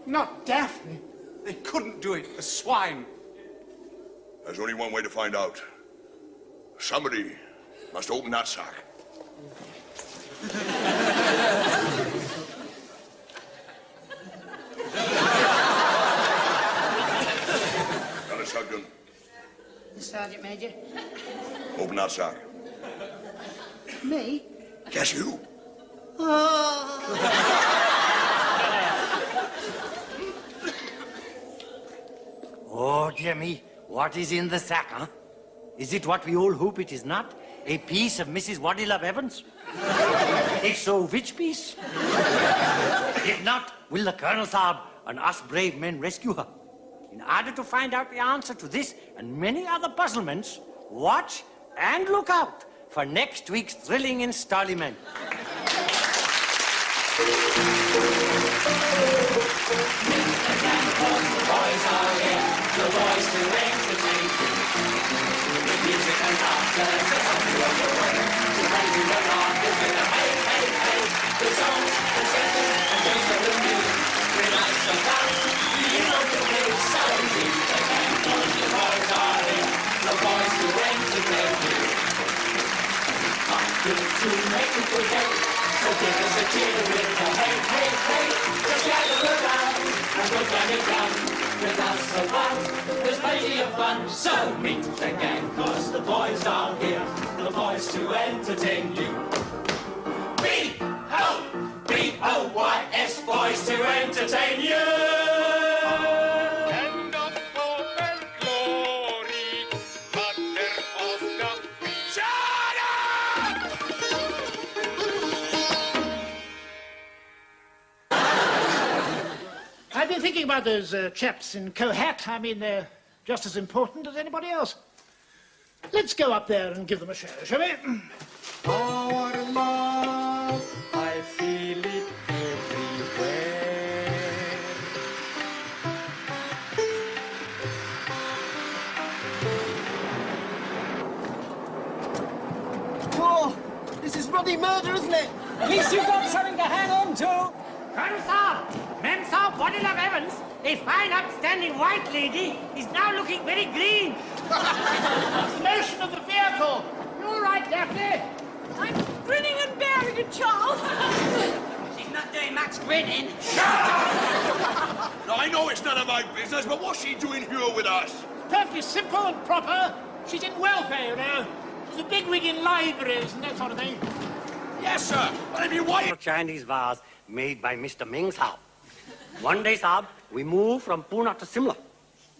Not Daphne. They couldn't do it. The swine. There's only one way to find out. Somebody must open that sack. Got a shotgun. Sergeant Major. Open that sack. Me? Yes, you. Oh, dear me. What is in the sack, huh? Is it what we all hope it is not? A piece of Mrs. Waddilove Evans? If so, which piece? If not, will the Colonel Saab and us brave men rescue her? In order to find out the answer to this and many other puzzlements, watch and look out for next week's thrilling installment. The boys to entertain you. With music and laughter to help you on your way. To raising the laughter with a hey, hey, hey. The songs, the sketches, and jokes of the music. With us and fun, you know the way. So deep again, cause the boys are here. The boys to entertain you. Not good to make you forget. So give us a cheer with a hey, hey, hey. Just gather around and go down it down. With us so fun, there's plenty of fun. So meet the gang, cause the boys are here. The boys to entertain you. B-O-B-O-Y-S, boys to entertain you. And of hope and glory, mother of the... Shut up! I've been thinking about those chaps in Kohat. I mean, they're just as important as anybody else. Let's go up there and give them a show, shall we? Our love, I feel it everywhere. Whoa! This is bloody murder, isn't it? At least you've got something to hang on to. Colonel Saab, Mem Saab Waddilove Evans, a fine upstanding white lady, is now looking very green. The motion of the vehicle. You all right, Daphne? I'm grinning and bearing it, Charles. She's not doing much grinning. Now, I know it's none of my business, but what's she doing here with us? Perfectly simple and proper. She's in welfare, you know. She's a bigwig in libraries and that sort of thing. Yes, sir. But I mean, why... Chinese vase made by Mr. Ming Saab. One day, Saab, we moved from Pune to Simla.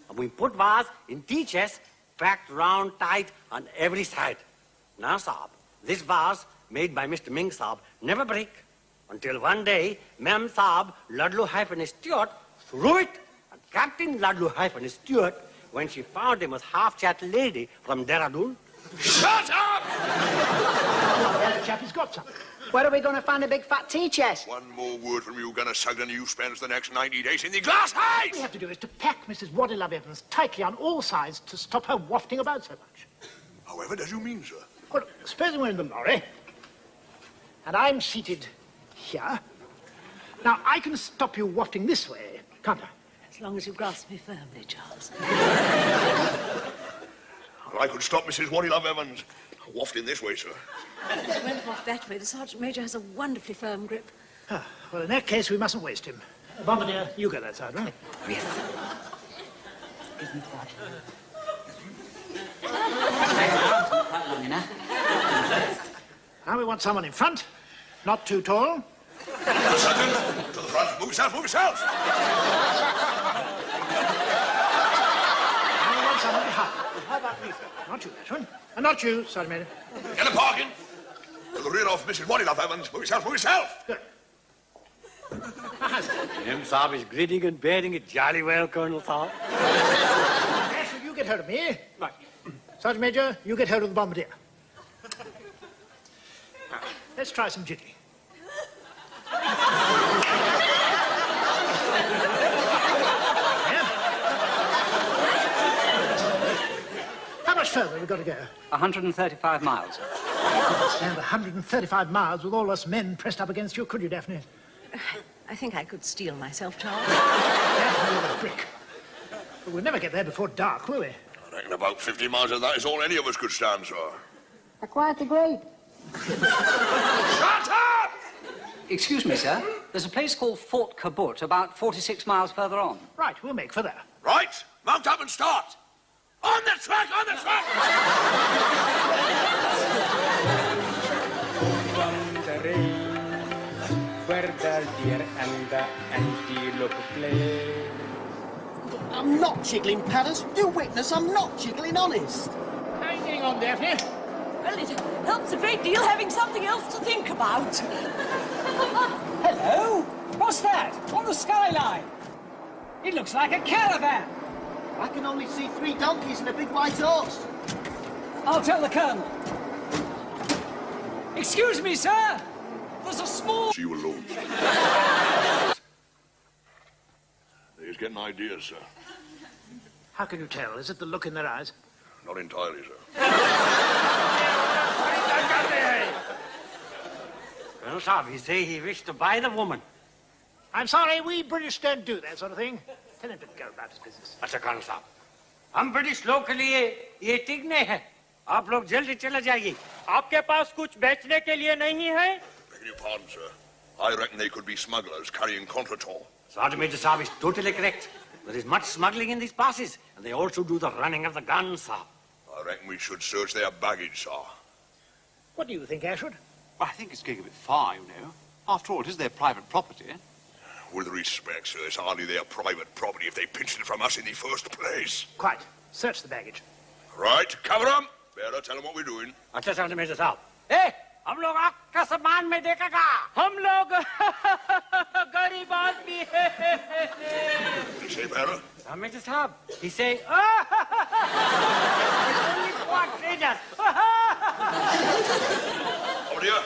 And we put vase in tea chests, packed round tight on every side. Now, Saab, this vase made by Mr. Ming Saab never break until one day, Mem Saab, Ludlow-Stewart, threw it and Captain Ladlu-Hyphen Stewart when she found him was half-chat lady from Dehradun. Shut up! The chap has got some. Where are we going to find a big fat tea chest? One more word from you, Gunner Sugden, you spends the next 90 days in the glass house! What we have to do is to pack Mrs. Waddy Love Evans tightly on all sides to stop her wafting about so much. However does you mean, sir? Well, supposing we're in the lorry, and I'm seated here. Now, I can stop you wafting this way, can't I? As long as you grasp me firmly, Charles. Well, I could stop Mrs. Waddy Love Evans wafting this way, sir. It won't waft that way. The Sergeant Major has a wonderfully firm grip. Ah, well, in that case, we mustn't waste him. Bombardier, you go that side, right? Yes. Quite long enough. Now we want someone in front, not too tall. Sugden, to the front. Move yourself, move yourself! Now we want someone behind. How about me, sir? Not you, that one. And not you, Sergeant Major. Get him parking! To the rear of Mrs. Waddy Love Evans. Move yourself, move yourself! Good. Him, Saab, is grinning and bearing it jolly well, Colonel Saab. Ashford, you get hold of me. Right. Sergeant Major, you get hold of the bombardier. Now, let's try some jitney. How much further have we got to go? 135 miles. Stand 135 miles with all us men pressed up against you, could you, Daphne? I think I could steel myself, Charles. Daphne, you're a brick. But we'll never get there before dark, will we? I reckon about 50 miles of that is all any of us could stand, sir. I quite agree. Shut up! Excuse me, sir. There's a place called Fort Kabut about 46 miles further on. Right, we'll make for there. Right, mount up and start. On the track, on the track! Where the deer and the antelope play. I'm not jiggling, Padders. You witness, I'm not jiggling, honest. How are you getting on, Daphne? Well, it helps a great deal having something else to think about. Hello? What's that? On the skyline? It looks like a caravan. I can only see 3 donkeys and a big white horse. I'll tell the Colonel. Excuse me, sir. There's a small... See you alone. He's getting ideas, sir. How can you tell? Is it the look in their eyes? Not entirely, sir. Colonel Saab, he say he wished to buy the woman. I'm sorry, we British don't do that sort of thing. Tell him to go about his business. अच्छा Colonel Saab, हम British लोग के लिए ये टिकने हैं. आप लोग जल्दी चले जाइए. आपके पास कुछ बेचने के लिए नहीं है? Beg your pardon, sir. I reckon they could be smugglers carrying contretemps. Sergeant Major Saab is totally correct. There is much smuggling in these passes, and they also do the running of the guns, Saab. I reckon we should search their baggage, sir. What do you think, Ashford? Well, I think it's going a bit far, you know. After all, it is their private property. With respect, sir, it's hardly their private property if they pinched it from us in the first place. Quite. Search the baggage. Right, cover them. Better tell them what we're doing. अच्छा Sergeant Major Saab. Hey, हम लोग आपका सामान में देखेगा. हम लोग गरीब आदमी हैं. What do you say, Bearer? Sergeant Major Saab, he say, only what traders. Oh, dear.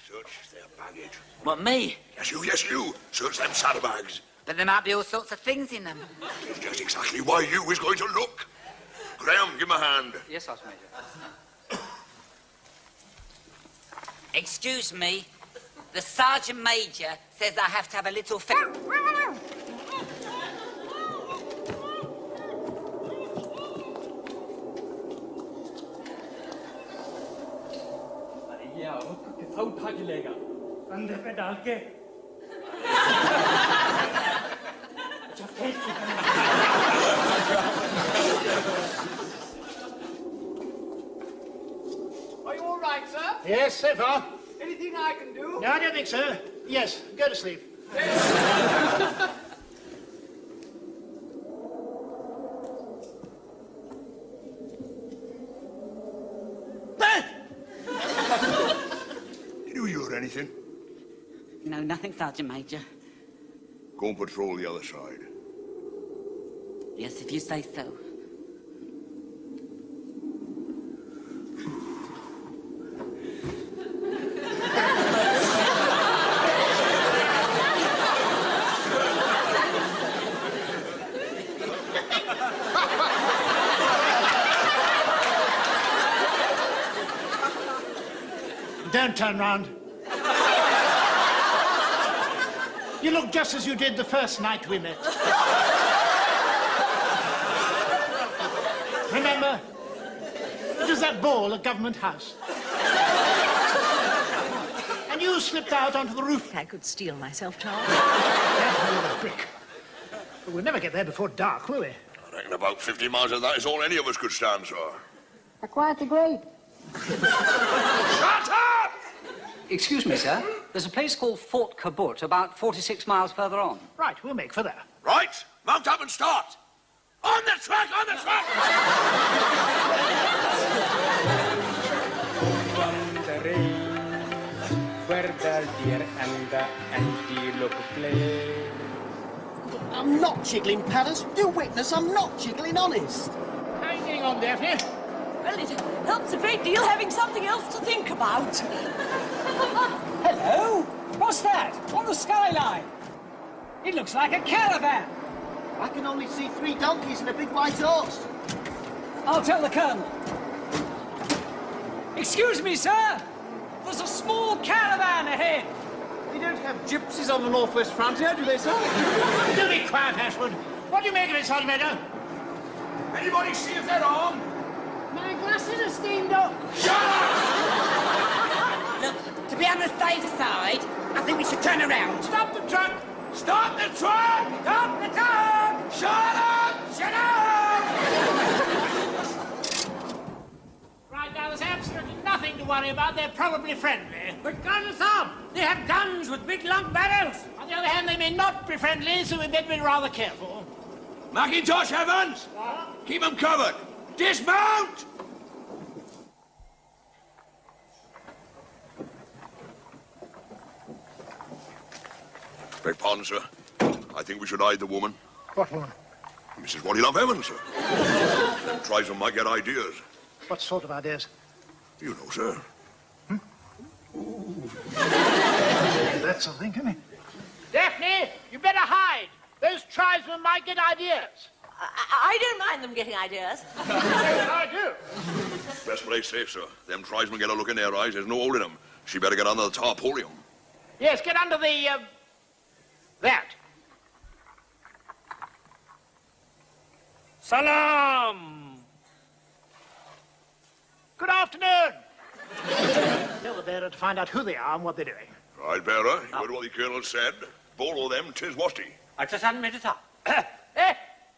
Search their baggage. What, me? Yes, you. Search them saddlebags. But there might be all sorts of things in them. It's just exactly why you is going to look. Graham, give him a hand. Yes, Sergeant Major. Excuse me. The Sergeant Major says I have to have a little... किस्सा उठा के लेगा कंधे पे डाल के Are you all right, sir? Yes, so far. Anything I can do? No, I don't think so. Yes, go to sleep. Did you hear anything? No, nothing, Sergeant Major. Go and patrol the other side. Yes, if you say so. Don't turn round. You look just as you did the first night we met. Remember? It was that ball at Government House. And you slipped out onto the roof. I could steel myself, Charles. That's a brick. But we'll never get there before dark, will we? I reckon about 50 miles of that is all any of us could stand, sir. I quite agree. Shut up! Excuse me, sir. There's a place called Fort Kabut about 46 miles further on. Right, we'll make for there. Right, mount up and start. On the track, on the track! Where the deer and the antelope play. I'm not jiggling, Padders. You witness, I'm not jiggling, honest. How are you getting on, Daphne? Well, it helps a great deal having something else to think about. Hello? What's that? On the skyline? It looks like a caravan. I can only see 3 donkeys and a big white horse. I'll tell the Colonel. Excuse me, sir. There's a small caravan ahead. We don't have gypsies on the northwest frontier, do they, sir? Do be quiet, Ashwood. What do you make of it, Sergeant Major? Anybody see if they're armed? My glasses are steamed up. Shut up! Look, to be on the safe side, I think we should turn around. Stop the truck! Stop the truck! Stop the truck! Shut up! Shut up! Right, now, there's absolutely nothing to worry about. They're probably friendly. But Colonel Saab, they have guns with big long barrels. On the other hand, they may not be friendly, so we better be rather careful. Macintosh, Evans! Keep them covered. Dismount! Beg pardon, sir. I think we should hide the woman. What woman? Mrs. Waddy-Love Evans, sir. Tribesmen might get ideas. What sort of ideas? You know, sir. That's something, isn't it? Daphne, you better hide. Those tribesmen might get ideas. I don't mind them getting ideas. Yes, I do. Best play safe, sir. Them tribesmen get a look in their eyes. There's no holding them. She better get under the tarpaulin. Yes, get under the, that. Salam! Good afternoon. Tell the bearer to find out who they are and what they're doing. Right, bearer. You heard what the colonel said. Bolo them, 'tis Wasti. अच्छा सन मेरे साथ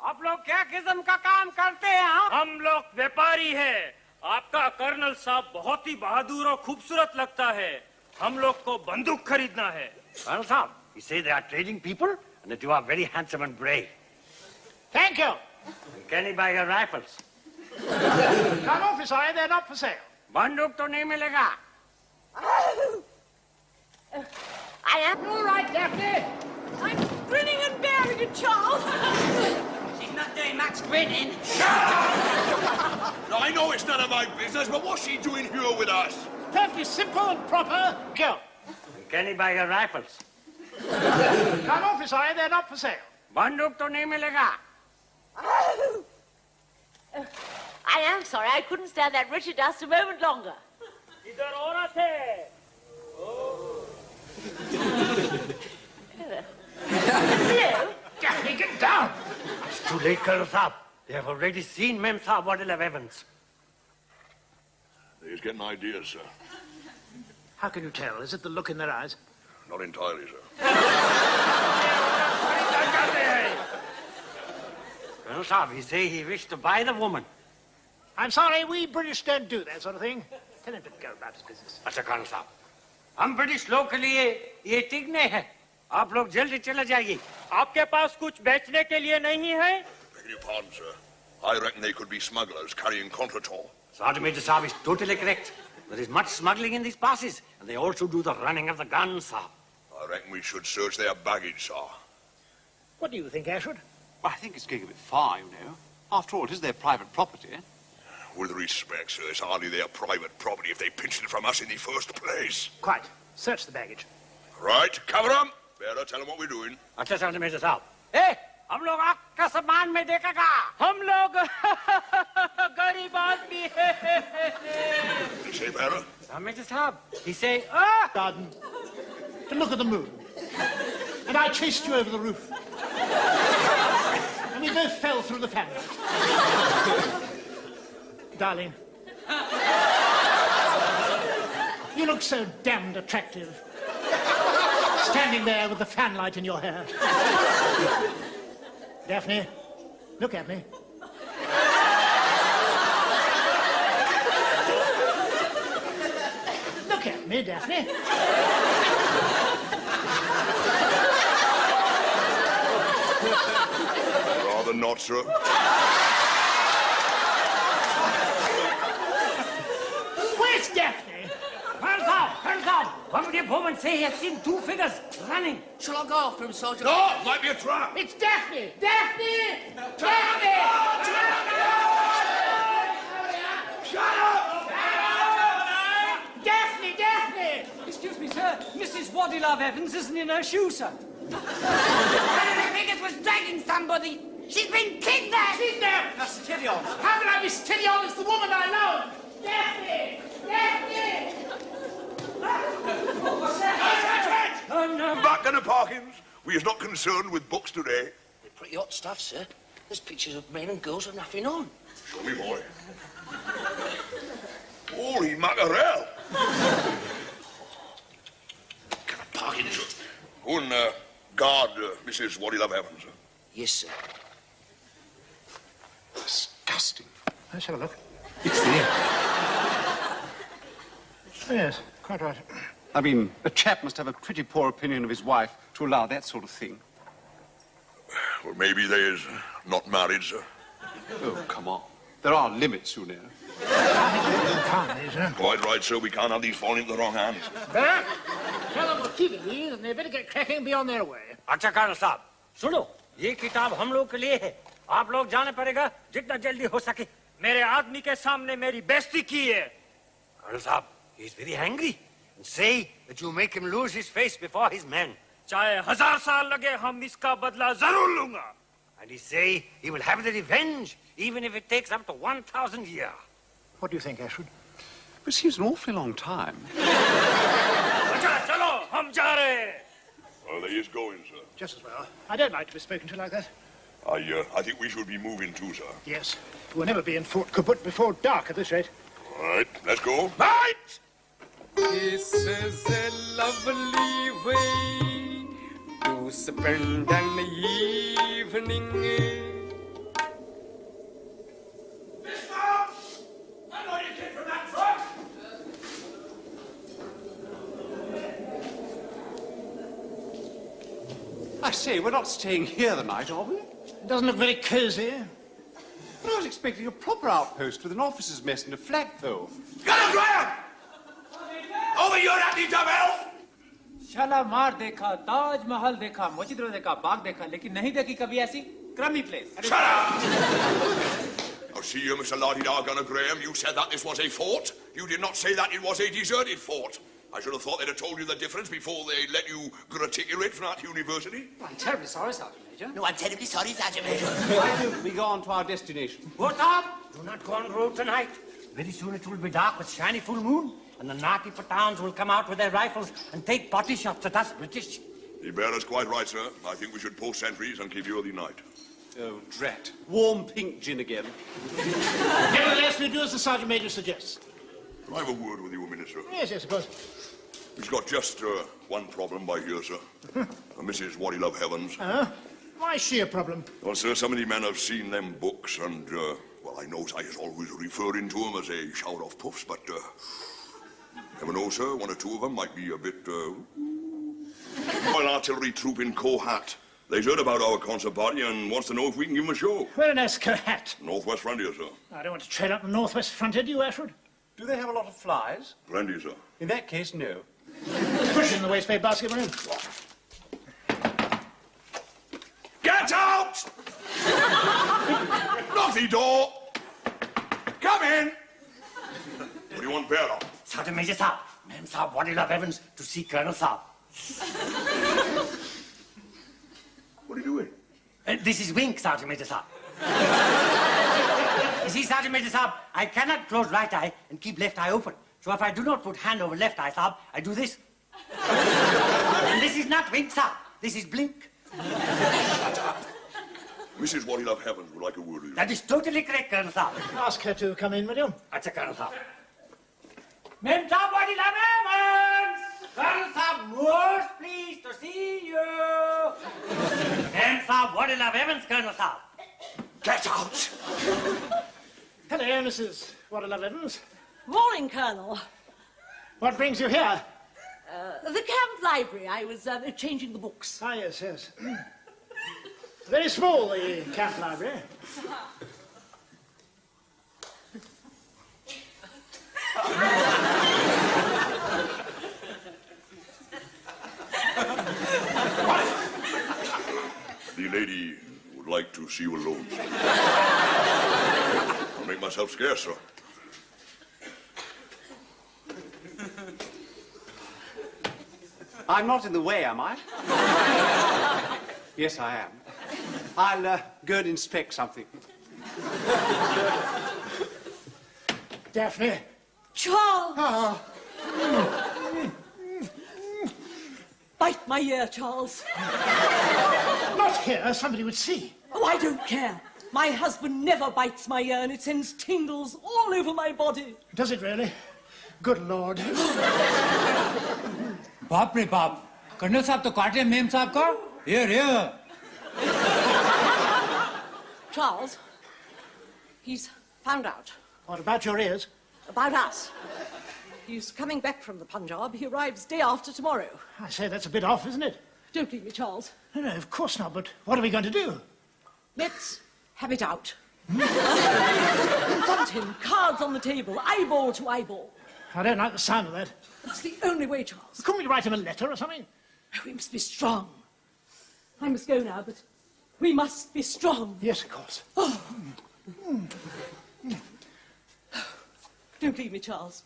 आप लोग क्या किस्म का काम करते हैं? हम लोग व्यापारी हैं। आपका कर्नल साहब बहुत ही बहादुर और खूबसूरत लगता है। हम लोग को बंदूक खरीदना है। Colonel Saab, you say they are trading people and that you are very handsome and brave. Thank you. Can you buy your rifles? Come off, sire, they're not for sale. बंदूक तो नहीं मिलेगा। I am. All right, Daphne. I'm grinning and bearing it, Charles. She's not doing much grinning. Now, I know it's none of my business, but what's she doing here with us? Perfectly simple and proper. Go. Can you buy your rifles? Come off, sire, they're not for sale. बंदूक तो नहीं मिलेगा। I am sorry. I couldn't stand that Richard dust a moment longer. इधर औरत है। Hello? Daphne, get down. It's too late, Colonel Saab. They have already seen Mem Saab Waddy-Love Evans. He's getting ideas, sir. How can you tell? Is it the look in their eyes? Not entirely, sir. Colonel Saab, he say he wished to buy the woman. I'm sorry, we British don't do that sort of thing. Tell him to go about his business. अच्छा Colonel Saab, हम British लोग के लिए ये ठीक नहीं है। आप लोग जल्दी चले जाइए। आपके पास कुछ बेचने के लिए नहीं है? Beg your pardon, sir. I reckon they could be smugglers carrying contretemps. Sergeant Major Saab is totally correct. There is much smuggling in these passes, and they also do the running of the guns, Saab. I reckon we should search their baggage, sir. What do you think, Ashwood? Well, I think it's going a bit far, you know. After all, it is their private property. With respect, sir, it's hardly their private property if they pinched it from us in the first place. Quite. Search the baggage. Right, cover them. Better tell them what we're doing. अच्छा समझ साहब. ए, हम लोग आपका सामान में देखेगा. हम लोग गरीब आदमी हैं. You say, better? Major साहब. He say, Garden. To look at the moon. And I chased you over the roof. And we both fell through the fanlight. Darling. You look so damned attractive. Standing there with the fanlight in your hair. Daphne, look at me. Look at me, Daphne. Rather not, sir. Where's Daphne? Hands up! One of the women say he has seen two figures running. Shall I go after him, Sergeant? No, it might be a trap. It's Daphne! Daphne! Daphne! Shut up! Daphne! Daphne! excuse me, sir, Mrs. Waddy-Love Evans isn't in her shoes, sir. One of the figures was dragging somebody. She's been kidnapped. Kidnapped? That's Tyrion. How can I miss Tyrion? It's the woman I love! Daphne! Daphne! Back in the parkings. We is not concerned with books today. They're pretty hot stuff, sir. There's pictures of men and girls with nothing on. Show me, boy. Holy mackerel! Kind of parking, sir. Go and guard Mrs. Waddy-Love Evans, sir. Yes, sir. Disgusting. Let's have a look. It's there. Oh, yes, quite right. I mean, a chap must have a pretty poor opinion of his wife to allow that sort of thing. Well, maybe they is not married, sir. Oh, come on. There are limits, you know. Quite right, sir. We can't have these falling into the wrong hands. But tell them we're keeping these and they better get cracking and be on their way. अच्छा colonel साहब सुनो ये किताब हम लोग के लिए है आप लोग जाने पड़ेगा जितना जल्दी हो सके मेरे आदमी के सामने मेरी बेइज्जती की है. कर्नल साहब he is very angry and say that you make him lose his face before his men चाहे 1000 साल लगे हम इसका बदला जरूर लूंगा. and he say he will have the revenge even if it takes up to 1000 years. What do you think, Ashford? It seems an awfully long time. अच्छा चलो हम जा रहे हैं. Well, there he is going, sir. Just as well. I don't like to be spoken to like that. I think we should be moving too, sir. Yes. We'll never be in Fort Kaput before dark at this rate. All right, let's go. Right! This is a lovely way to spend an evening. I know you came from that truck. I say, we're not staying here the night, are we? It doesn't look very cosy. But I was expecting a proper outpost with an officer's mess and a flagpole. Get him, Graham! Over your anti-dumb elf! Shalimar देखा, ताज महल देखा, मस्जिद देखा, बाग देखा, लेकिन नहीं देखी कभी ऐसी क्रमी place. Shut up! Now, see you, Mr. Lardy-Dargunner Graham, you said that this was a fort. You did not say that it was a deserted fort. I should have thought they'd have told you the difference before they let you graticulate from that university. I'm terribly sorry, Sergeant Major. No, I'm terribly sorry, Sergeant Major. Why don't we go on to our destination? What up? Do not go on the road tonight. Very soon it will be dark with shiny full moon, and the naughty Pathans will come out with their rifles and take potty shots at us British. The bearer's quite right, sir. I think we should post sentries and keep you all the night. Oh, drat. Warm pink gin again. Nevertheless, we do as the Sergeant Major suggests. Can I have a word with you a minute, sir? Yes, yes, of course. We've got just one problem by here, sir. Mrs. Waddy-Love Evans. Why is she a problem? Well, sir, some of the men have seen them books and, well, I know I is always referring to them as a shower of puffs, but, never know, sir, one or two of them might be a bit, Royal Artillery troop in Kohat. They've heard about our concert party and wants to know if we can give them a show. Where on earth's Kohat? Northwest Frontier, sir. I don't want to trail up the northwest frontier, do you, Ashford? Do they have a lot of flies? Plenty, sir. In that case, no. Push it in the waste basket, will you? Get out! out! Lock the door! Come in! What do you want, Bearer? Sergeant Major Saab. Ma'am Saab, what do you love Evans to see Colonel Saab? What are you doing? This is Wink, Sergeant Major Saab. You see, Sergeant Major Saab, I cannot close right eye and keep left eye open. So if I do not put hand over left eye, Saab, I do this. And this is not Wink, Saab. This is Blink. Shut up. Mrs. What do you love Evans would like a word with you. That is totally correct, Colonel Saab. Ask her to come in, will you? That's a Colonel Saab. Ma'am Saab, what do you love Evans? Colonel Saab, most pleased to see you. Ma'am Saab, what do you love Evans, Colonel Saab? Get out! Hello, Mrs. Waterlove Evans. Morning, Colonel. What brings you here? The camp library. I was changing the books. Ah, yes, yes. Very small, the camp library. The lady would like to see you alone, sir. I'll make myself scarce, sir. I'm not in the way, am I? Yes, I am. I'll go and inspect something. Daphne. Charles! Oh. Bite my ear, Charles. Not here. Somebody would see. Oh, I don't care. My husband never bites my ear and it sends tingles all over my body. Does it really? Good Lord. बाप रे बाप colonel साहब तो काटे ma'am साहब का here. Charles, he's found out. What about your ears? About us. He's coming back from the Punjab. He arrives day after tomorrow. I say, that's a bit off, isn't it? Don't leave me, Charles. No, no, of course not, but what are we going to do? Let's have it out. Confront him, cards on the table, eyeball to eyeball. I don't like the sound of that. It's the only way, Charles. Couldn't we write him a letter or something? Oh, we must be strong. I must go now, but we must be strong. Yes, of course. Oh. Don't leave me, Charles.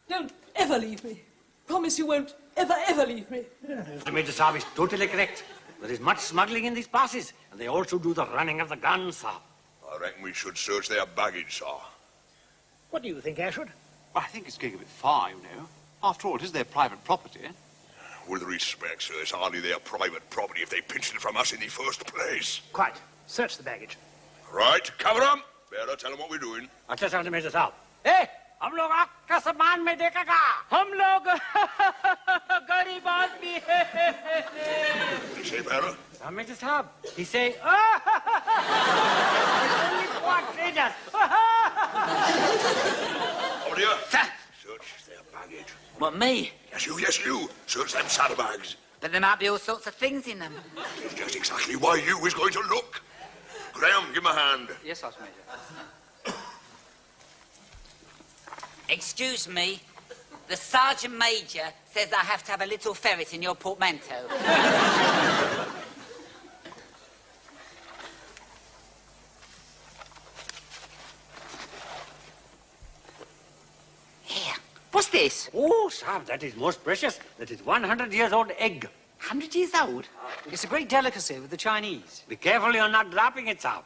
Don't ever leave me. Promise you won't ever leave me. The Major Saab is totally correct. There is much smuggling in these passes, and they also do the running of the guns, Saab. I reckon we should search their baggage, sir. What do you think, Ashwood? Well, I think it's going a bit far, you know. After all, it is their private property. With respect, sir, it's hardly their private property if they pinched it from us in the first place. Quite. Search the baggage. Right, cover them. Bearer, tell them what we're doing. अच्छा साहब Major Saab. ए, हम लोग आपका सामान में देखेगा हम लोग गरीब आदमी हैं What do you say, Bearer? Major Saab, he say, what traders? Oh, dear. Search their baggage. What, me? Yes, you. Search them saddlebags. But there might be all sorts of things in them. It's just exactly why you is going to look. Graham, give him a hand. Yes, Sergeant Major. Excuse me, the Sergeant Major says I have to have a little ferret in your portmanteau. Here, what's this? Oh, Saab, that is most precious. That is 100 years old egg. 100 years old? It's a great delicacy with the Chinese. Be careful you're not dropping it, Saab.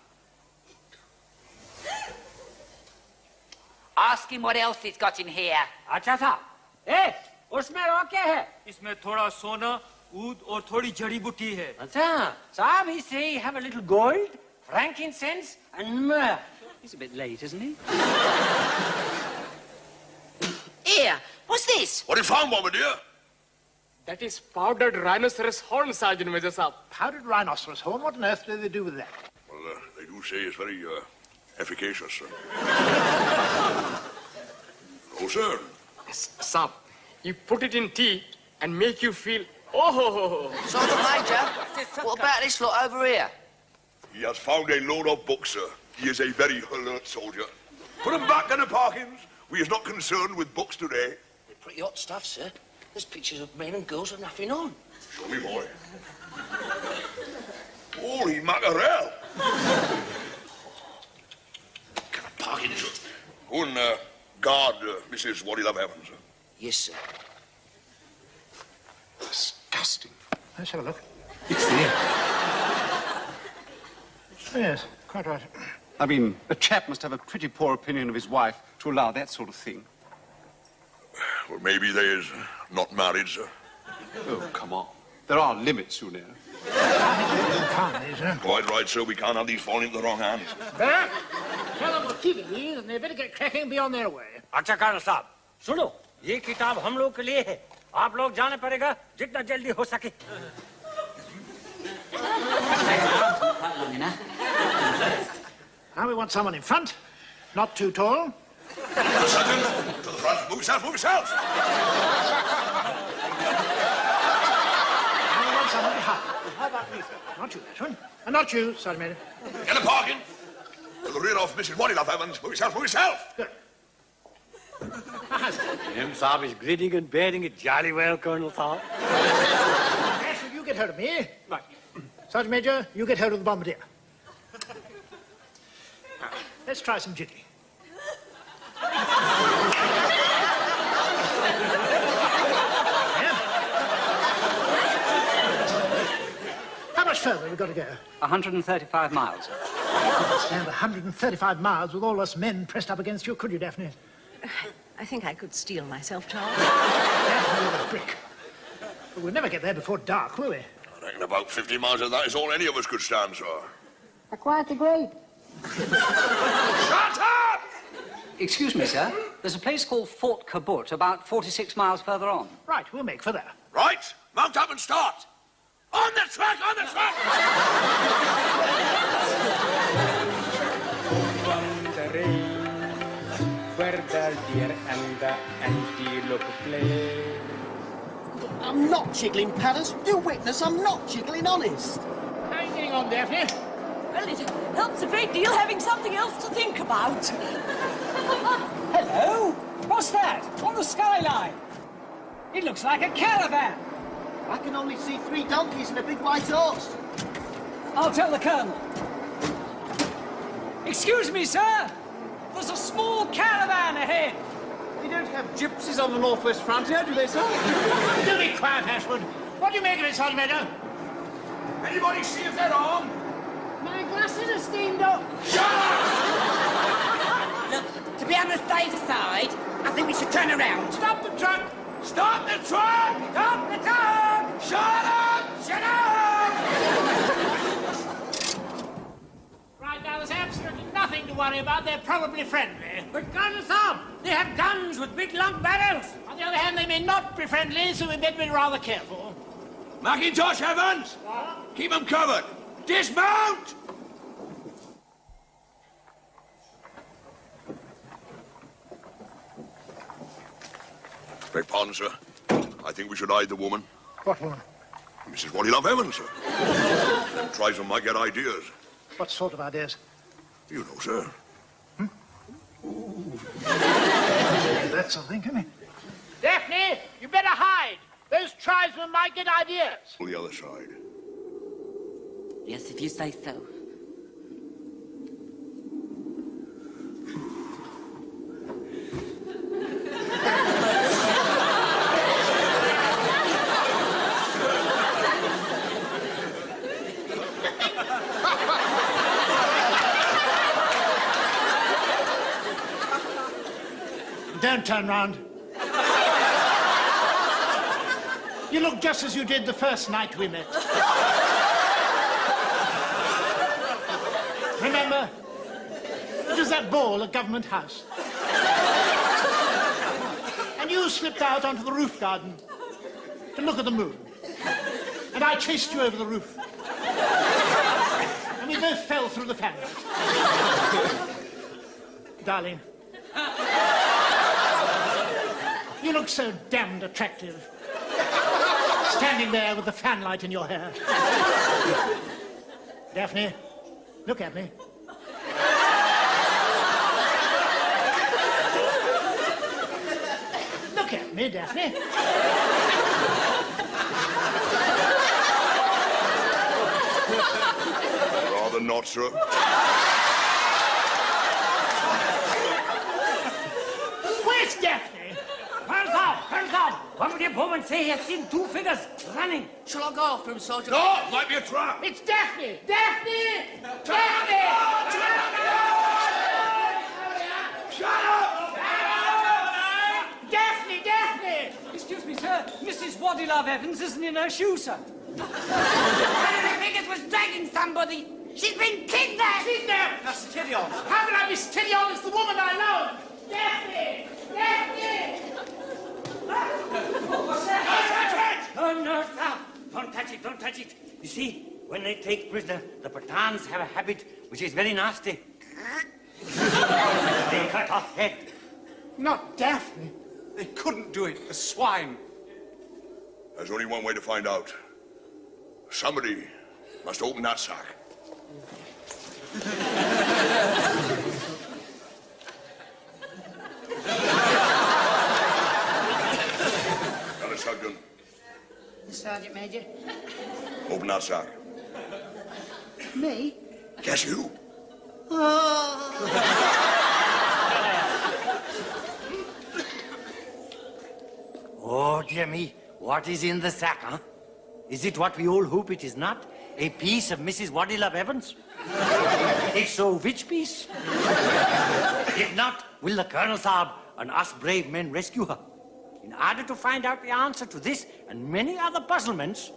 Ask him what else he's got in here. अच्छा साहब, ए, उसमें और क्या है? इसमें थोड़ा सोना, ऊद और थोड़ी जड़ी बूटी है। अच्छा, साहब, he say you have a little gold, frankincense, and myrrh. He's a bit late, isn't he? Here, what's this? What have you found, Bomber dear? That is powdered rhinoceros horn, Sergeant Major Saab. Powdered rhinoceros horn? What on earth do they do with that? Well, they do say it's very efficacious, sir. Oh, sir. Saab, you put it in tea and make you feel, oh. Sergeant Major, what about this lot over here? He has found a load of books, sir. He is a very alert soldier. Put them back, Gunner Parkins. We is not concerned with books today. They're pretty hot stuff, sir. There's pictures of men and girls with nothing on. Show me, boy. Oh, Holy mackerel! Parking, sir. Go and guard Mrs. What do you love Evans, sir? Yes, sir. Disgusting. Let's have a look. It's there. Yes, quite right. I mean, a chap must have a pretty poor opinion of his wife to allow that sort of thing. Well, maybe they's not married, sir. Oh, come on. There are limits, you know. Quite right, sir. We can't have these falling into the wrong hands. Back! Tell them we're keeping these and they better get cracking and be on their way. अच्छा colonel साहब सुनो ये किताब हम लोग के लिए है आप लोग जाने पड़ेगा जितना जल्दी हो सके Now we want someone in front, not too tall. Sergeant, to the front. Move yourself, move yourself. Now we want someone behind. How about me? Not you, Ashwin. And not you, Sergeant Major. Get a parking. To the rear of Mrs. What do you love Evans. Move yourself, move yourself. Good. Him साहब is grinning and bearing it jolly well, Colonel साहब. Ashwin, you get hold of me. Right. Sergeant Major, you get hold of the bombardier. Now, let's try some jiggling. How much further have we got to go? 135 miles. Stand 135 miles with all us men pressed up against you, could you, Daphne? I think I could steel myself, Charles. Daphne, you're a brick. But we'll never get there before dark, will we? I reckon about 50 miles of that is all any of us could stand, sir. I quite agree. Shut up! Excuse me, sir. There's a place called Fort Kabut about 46 miles further on. Right, we'll make for there. Right, mount up and start. On the track, on the track! Where the deer and the antelope play. I'm not jiggling, Padders. You witness, I'm not jiggling, honest. How are you getting on, Daphne? Well, it helps a great deal having something else to think about. Hello? What's that? On the skyline? It looks like a caravan. I can only see 3 donkeys and a big white horse. I'll tell the Colonel. Excuse me, sir. There's a small caravan ahead. They don't have gypsies on the northwest frontier, do they, sir? Do be quiet, Ashwood. What do you make of it, Sergeant Major? Anybody see if they're on? My glasses are steamed up. Shut up! Look, to be on the safe side, I think we should turn around. Stop the truck! Stop the truck! Stop the truck! Shut up! Shut up! Right, now, there's absolutely nothing to worry about. They're probably friendly. But Colonel साहब they have guns with big long barrels. On the other hand, they may not be friendly, so we better be rather careful. Macintosh, Evans! Keep them covered. Dismount! Beg pardon, sir. I think we should hide the woman. What woman? Mrs. What do you love Evans, sir? Tribesmen might get ideas. What sort of ideas? You know, sir. That's something, isn't it? Daphne, you better hide. Those tribesmen might get ideas. On the other side. Yes, if you say so. Don't turn round. You look just as you did the first night we met. Remember? It was that ball at Government House. And you slipped out onto the roof garden to look at the moon. And I chased you over the roof. And we both fell through the fanlight. Darling. You look so damned attractive. Standing there with the fanlight in your hair. Daphne, look at me. Look at me, Daphne. Rather not, sir. Where's Daphne? Colonel, one of your bowmen say he has seen two figures running. Shall I go after him, Sergeant? No, it might be a trap. It's Daphne! Daphne! Daphne! Shut up! Daphne! Daphne! Excuse me, sir. Mrs. Waddilove Evans isn't in her shoe, sir. One of the figures was dragging somebody. She's been kidnapped. Kidnapped? That's steady on. How can I be steady on? It's the woman I love! Daphne! Daphne! Oh, no, sir. Don't touch it. You see, when they take prisoner, the Pathans have a habit which is very nasty. They cut off head. Not Daphne. They couldn't do it. The swine. There's only one way to find out. Somebody must open that sack. Got a shotgun. Sergeant Major. Open that sack. Me? Guess you. Oh, dear me. What is in the sack, huh? Is it what we all hope it is not? A piece of Mrs. Waddilove Evans? If so, which piece? If not, will the Colonel Saab and us brave men rescue her? In order to find out the answer to this and many other puzzlements,